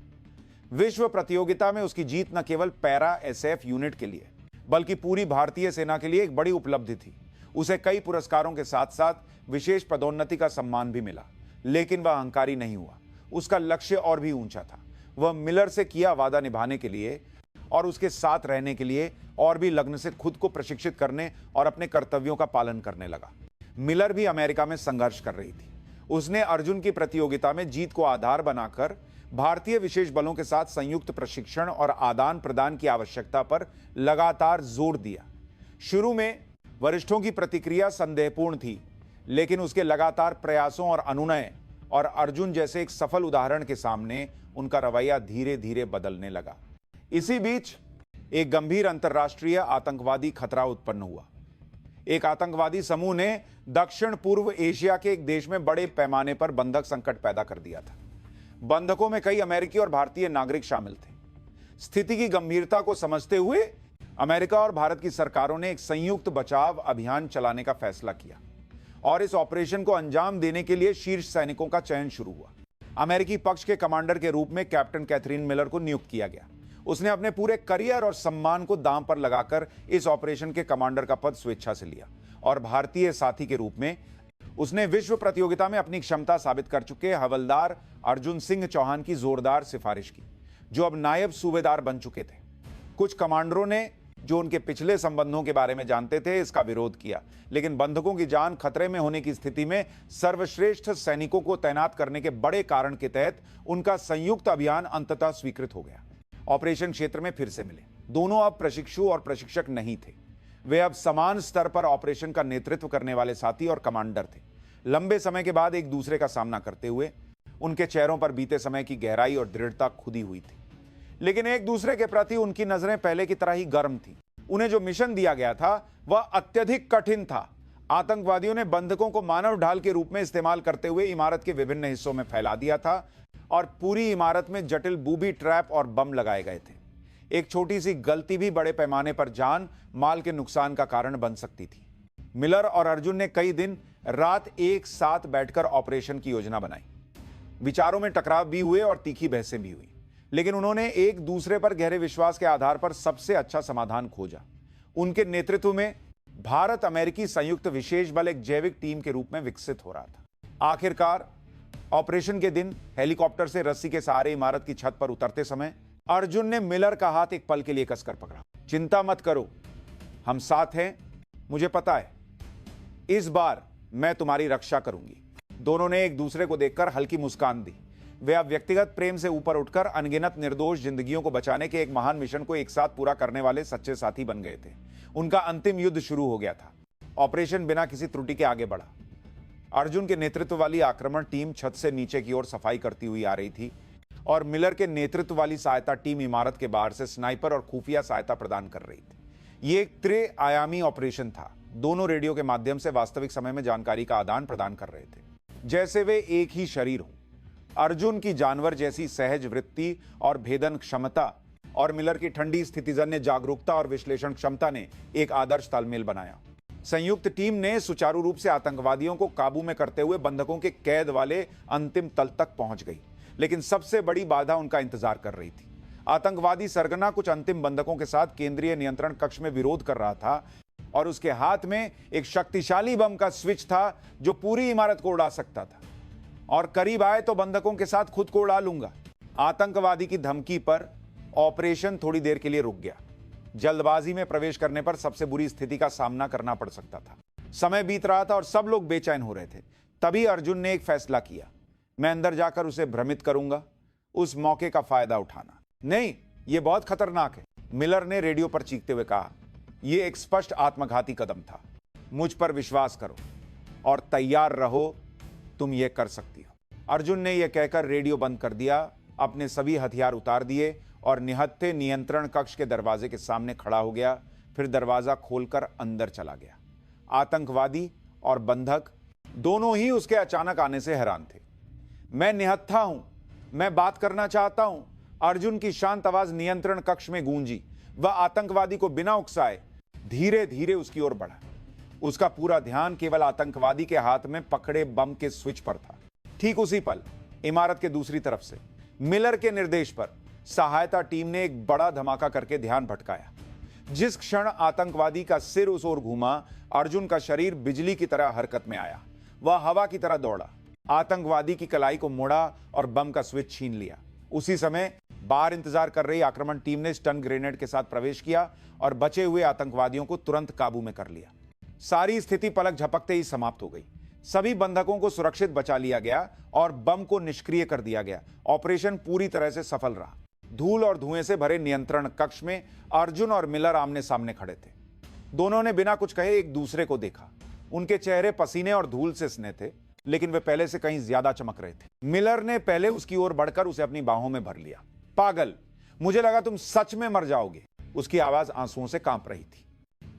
विश्व प्रतियोगिता में उसकी जीत न केवल पैरा एसएफ यूनिट के लिए बल्कि पूरी भारतीय सेना के लिए एक बड़ी उपलब्धि थी। उसे कई पुरस्कारों के साथ साथ विशेष पदोन्नति का सम्मान भी मिला, लेकिन वह अहंकारी नहीं हुआ। उसका लक्ष्य और भी ऊंचा था। वह मिलर से किया वादा निभाने के लिए और उसके साथ रहने के लिए और भी लगन से खुद को प्रशिक्षित करने और अपने कर्तव्यों का पालन करने लगा। मिलर भी अमेरिका में संघर्ष कर रही थी। उसने अर्जुन की प्रतियोगिता में जीत को आधार बनाकर भारतीय विशेष बलों के साथ संयुक्त प्रशिक्षण और आदान प्रदान की आवश्यकता पर लगातार जोर दिया। शुरू में वरिष्ठों की प्रतिक्रिया संदेहपूर्ण थी, लेकिन उसके लगातार प्रयासों और अनुनय और अर्जुन जैसे एक सफल उदाहरण के सामने उनका रवैया धीरे धीरे बदलने लगा। इसी बीच एक गंभीर अंतर्राष्ट्रीय आतंकवादी खतरा उत्पन्न हुआ। एक आतंकवादी समूह ने दक्षिण पूर्व एशिया के एक देश में बड़े पैमाने पर बंधक संकट पैदा कर दिया था। बंधकों में कई अमेरिकी और भारतीय नागरिक शामिल थे। स्थिति की गंभीरता को समझते हुए अमेरिका और भारत की सरकारों ने एक संयुक्त बचाव अभियान चलाने का फैसला किया और इस ऑपरेशन को अंजाम देने के लिए शीर्ष सैनिकों का चयन शुरू हुआ। अमेरिकी पक्ष के कमांडर के रूप में कैप्टन कैथरीन मिलर को नियुक्त किया गया। उसने अपने पूरे करियर और सम्मान को दांव पर लगाकर इस ऑपरेशन के कमांडर का पद स्वेच्छा से लिया और भारतीय साथी के रूप में उसने विश्व प्रतियोगिता में अपनी क्षमता साबित कर चुके हवलदार अर्जुन सिंह चौहान की जोरदार सिफारिश की, जो अब नायब सूबेदार बन चुके थे। कुछ कमांडरों ने, जो उनके पिछले संबंधों के बारे में जानते थे, इसका विरोध किया, लेकिन बंधकों की जान खतरे में होने की स्थिति में सर्वश्रेष्ठ सैनिकों को तैनात करने के बड़े कारण के तहत उनका संयुक्त अभियान अंततः स्वीकृत हो गया। ऑपरेशन क्षेत्र में फिर से मिले। दोनों अब प्रशिक्षु और प्रशिक्षक नहीं थे। वे अब समान स्तर पर ऑपरेशन का नेतृत्व करने वाले साथी और कमांडर थे। लंबे समय के बाद एक दूसरे का सामना करते हुए उनके चेहरों पर बीते समय की गहराई और दृढ़ता खुदी हुई थी, लेकिन एक दूसरे के प्रति उनकी नजरें पहले की तरह ही गर्म थी। उन्हें जो मिशन दिया गया था वह अत्यधिक कठिन था। आतंकवादियों ने बंधकों को मानव ढाल के रूप में इस्तेमाल करते हुए इमारत के विभिन्न हिस्सों में फैला दिया था और पूरी इमारत में जटिल बूबी ट्रैप और बम लगाए गए थे। एक छोटी सी गलती भी बड़े पैमाने पर जान माल के नुकसान का कारण बन सकती थी। मिलर और अर्जुन ने कई दिन रात एक साथ बैठकर ऑपरेशन की योजना बनाई। विचारों में टकराव भी हुए और तीखी बहसें भी हुई, लेकिन उन्होंने एक दूसरे पर गहरे विश्वास के आधार पर सबसे अच्छा समाधान खोजा। उनके नेतृत्व में भारत अमेरिकी संयुक्त विशेष बल एक जैविक टीम के रूप में विकसित हो रहा था। आखिरकार ऑपरेशन के दिन हेलीकॉप्टर से रस्सी के सहारे इमारत की छत पर उतरते समय अर्जुन ने मिलर का हाथ एक पल के लिए कसकर पकड़ा। चिंता मत करो, हम साथ हैं, मुझे पता है, इस बार मैं तुम्हारी रक्षा करूंगी। दोनों ने एक दूसरे को देखकर हल्की मुस्कान दी। वे अब व्यक्तिगत प्रेम से ऊपर उठकर अनगिनत निर्दोष जिंदगियों को बचाने के एक महान मिशन को एक साथ पूरा करने वाले सच्चे साथी बन गए थे। उनका अंतिम युद्ध शुरू हो गया था। ऑपरेशन बिना किसी त्रुटि के आगे बढ़ा। अर्जुन के नेतृत्व वाली आक्रमण टीम छत से नीचे की ओर सफाई करती हुई आ रही थी और मिलर के नेतृत्व वाली सहायता टीम इमारत के बाहर से स्नाइपर और खुफिया सहायता प्रदान कर रही थी। यह एक त्रिआयामी ऑपरेशन था। दोनों रेडियो के माध्यम से वास्तविक समय में जानकारी का आदान प्रदान कर रहे थे, जैसे वे एक ही शरीर हो। अर्जुन की जानवर जैसी सहज वृत्ति और भेदन क्षमता और मिलर की ठंडी स्थितिजन्य जागरूकता और विश्लेषण क्षमता ने एक आदर्श तालमेल बनाया। संयुक्त टीम ने सुचारू रूप से आतंकवादियों को काबू में करते हुए बंधकों के कैद वाले अंतिम तल तक पहुंच गई, लेकिन सबसे बड़ी बाधा उनका इंतजार कर रही थी। आतंकवादी सरगना कुछ अंतिम बंधकों के साथ केंद्रीय नियंत्रण कक्ष में विरोध कर रहा था और उसके हाथ में एक शक्तिशाली बम का स्विच था जो पूरी इमारत को उड़ा सकता था और करीब आए तो बंधकों के साथ खुद को उड़ा लूंगा। आतंकवादी की धमकी पर ऑपरेशन थोड़ी देर के लिए रुक गया। जल्दबाजी में प्रवेश करने पर सबसे बुरी स्थिति का सामना करना पड़ सकता था। समय बीत रहा था और सब लोग बेचैन हो रहे थे। तभी अर्जुन ने एक फैसला किया, मैं अंदर जाकर उसे भ्रमित करूंगा, उस मौके का फायदा उठाना। नहीं, यह बहुत खतरनाक है, मिलर ने रेडियो पर चीखते हुए कहा। यह एक स्पष्ट आत्मघाती कदम था। मुझ पर विश्वास करो और तैयार रहो, तुम यह कर सकती हो। अर्जुन ने यह कहकर रेडियो बंद कर दिया, अपने सभी हथियार उतार दिए और निहत्थे नियंत्रण कक्ष के दरवाजे के सामने खड़ा हो गया। फिर दरवाजा खोलकर अंदर चला गया। आतंकवादी और बंधक दोनों ही उसके अचानक आने से हैरान थे। मैं निहत्था हूं, मैं बात करना चाहता हूं, अर्जुन की शांत आवाज नियंत्रण कक्ष में गूंजी। वह आतंकवादी को बिना उकसाए धीरे धीरे उसकी ओर बढ़ा। उसका पूरा ध्यान केवल आतंकवादी के हाथ में पकड़े बम के स्विच पर था। ठीक उसी पल इमारत के दूसरी तरफ से मिलर के निर्देश पर सहायता टीम ने एक बड़ा धमाका करके ध्यान भटकाया। जिस क्षण आतंकवादी का सिर उस ओर घूमा, अर्जुन का शरीर बिजली की तरह हरकत में आया। वह हवा की तरह दौड़ा, आतंकवादी की कलाई को मोड़ा और बम का स्विच छीन लिया। उसी समय बाहर इंतजार कर रही आक्रमण टीम ने स्टन ग्रेनेड के साथ प्रवेश किया और बचे हुए आतंकवादियों को तुरंत काबू में कर लिया। सारी स्थिति पलक झपकते ही समाप्त हो गई। सभी बंधकों को सुरक्षित बचा लिया गया और बम को निष्क्रिय कर दिया गया। ऑपरेशन पूरी तरह से सफल रहा। धूल और धुएं से भरे नियंत्रण कक्ष में अर्जुन और मिलर आमने सामने खड़े थे। दोनों ने बिना कुछ कहे एक दूसरे को देखा। उनके चेहरे पसीने और धूल से सने थे, लेकिन वे पहले से कहीं ज्यादा चमक रहे थे। मिलर ने पहले उसकी ओर बढ़कर उसे अपनी बाहों में भर लिया। पागल, मुझे लगा तुम सच में मर जाओगे। उसकी आवाज आंसुओं से कांप रही थी।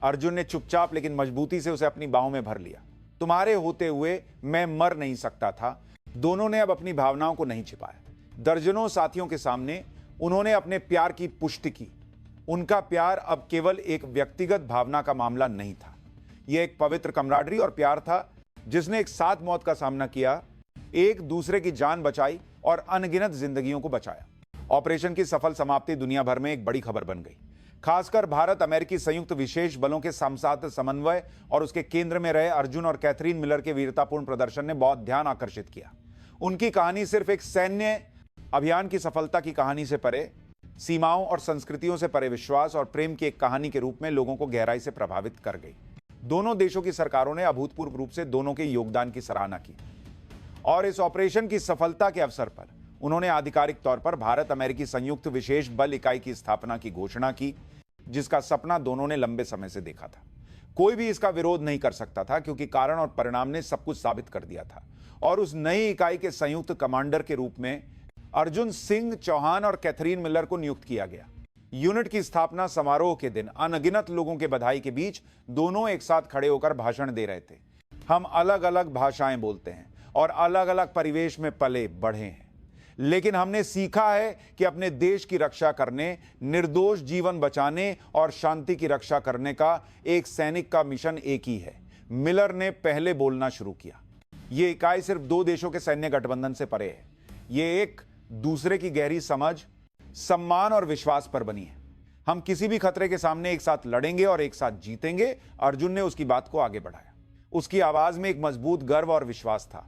अर्जुन ने चुपचाप लेकिन मजबूती से उसे अपनी बाहों में भर लिया। तुम्हारे होते हुए मैं मर नहीं सकता था। दोनों ने अब अपनी भावनाओं को नहीं छिपाया। दर्जनों साथियों के सामने उन्होंने अपने प्यार की पुष्टि की। उनका प्यार अब केवल एक व्यक्तिगत भावना का मामला नहीं था। यह एक पवित्र कमराडरी और प्यार था जिसने एक साथ मौत का सामना किया, एक दूसरे की जान बचाई और अनगिनत जिंदगियों को बचाया। ऑपरेशन की सफल समाप्ति दुनिया भर में एक बड़ी खबर बन गई। खासकर भारत अमेरिकी संयुक्त विशेष बलों के साथ समन्वय और उसके केंद्र में रहे अर्जुन और कैथरीन मिलर के वीरतापूर्ण प्रदर्शन ने बहुत ध्यान आकर्षित किया। उनकी कहानी सिर्फ एक सैन्य अभियान की सफलता की कहानी से परे, सीमाओं और संस्कृतियों से परे विश्वास और प्रेम की एक कहानी के रूप में लोगों को गहराई से प्रभावित कर गई। दोनों देशों की सरकारों ने अभूतपूर्व रूप से दोनों के योगदान की सराहना की और इस ऑपरेशन की सफलता के अवसर पर उन्होंने आधिकारिक तौर पर भारत अमेरिकी संयुक्त विशेष बल इकाई की स्थापना की घोषणा की, जिसका सपना दोनों ने लंबे समय से देखा था। कोई भी इसका विरोध नहीं कर सकता था क्योंकि कारण और परिणाम ने सब कुछ साबित कर दिया था। और उस नई इकाई के संयुक्त कमांडर के रूप में अर्जुन सिंह चौहान और कैथरीन मिलर को नियुक्त किया गया। यूनिट की स्थापना समारोह के दिन अनगिनत लोगों के बधाई के बीच दोनों एक साथ खड़े होकर भाषण दे रहे थे। हम अलग अलग भाषाएं बोलते हैं और अलग अलग परिवेश में पले बढ़े हैं, लेकिन हमने सीखा है कि अपने देश की रक्षा करने, निर्दोष जीवन बचाने और शांति की रक्षा करने का एक सैनिक का मिशन एक ही है। मिलर ने पहले बोलना शुरू किया। यह इकाई सिर्फ दो देशों के सैन्य गठबंधन से परे है। यह एक दूसरे की गहरी समझ, सम्मान और विश्वास पर बनी है। हम किसी भी खतरे के सामने एक साथ लड़ेंगे और एक साथ जीतेंगे। अर्जुन ने उसकी बात को आगे बढ़ाया। उसकी आवाज में एक मजबूत गर्व और विश्वास था।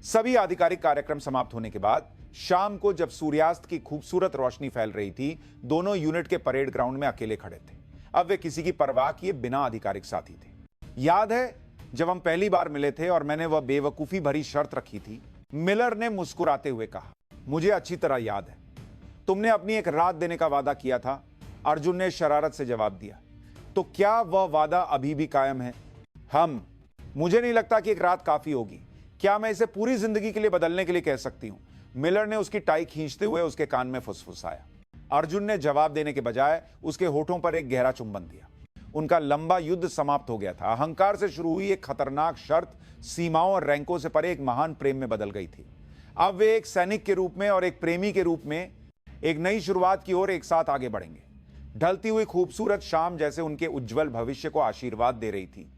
सभी आधिकारिक कार्यक्रम समाप्त होने के बाद शाम को जब सूर्यास्त की खूबसूरत रोशनी फैल रही थी, दोनों यूनिट के परेड ग्राउंड में अकेले खड़े थे। अब वे किसी की परवाह किए बिना आधिकारिक साथी थे। याद है जब हम पहली बार मिले थे और मैंने वह बेवकूफी भरी शर्त रखी थी? मिलर ने मुस्कुराते हुए कहा, मुझे अच्छी तरह याद है। तुमने अपनी एक रात देने का वादा किया था। अर्जुन ने शरारत से जवाब दिया। तो क्या वह वादा अभी भी कायम है? मुझे नहीं लगता कि एक रात काफी होगी। क्या मैं इसे पूरी जिंदगी के लिए बदलने के लिए कह सकती हूं? मिलर ने उसकी टाई खींचते हुए उसके कान में फुसफुसाया। अर्जुन ने जवाब देने के बजाय उसके होठों पर एक गहरा चुंबन दिया। उनका लंबा युद्ध समाप्त हो गया था। अहंकार से शुरू हुई एक खतरनाक शर्त सीमाओं और रैंकों से परे एक महान प्रेम में बदल गई थी। अब वे एक सैनिक के रूप में और एक प्रेमी के रूप में एक नई शुरुआत की ओर एक साथ आगे बढ़ेंगे। ढलती हुई खूबसूरत शाम जैसे उनके उज्जवल भविष्य को आशीर्वाद दे रही थी।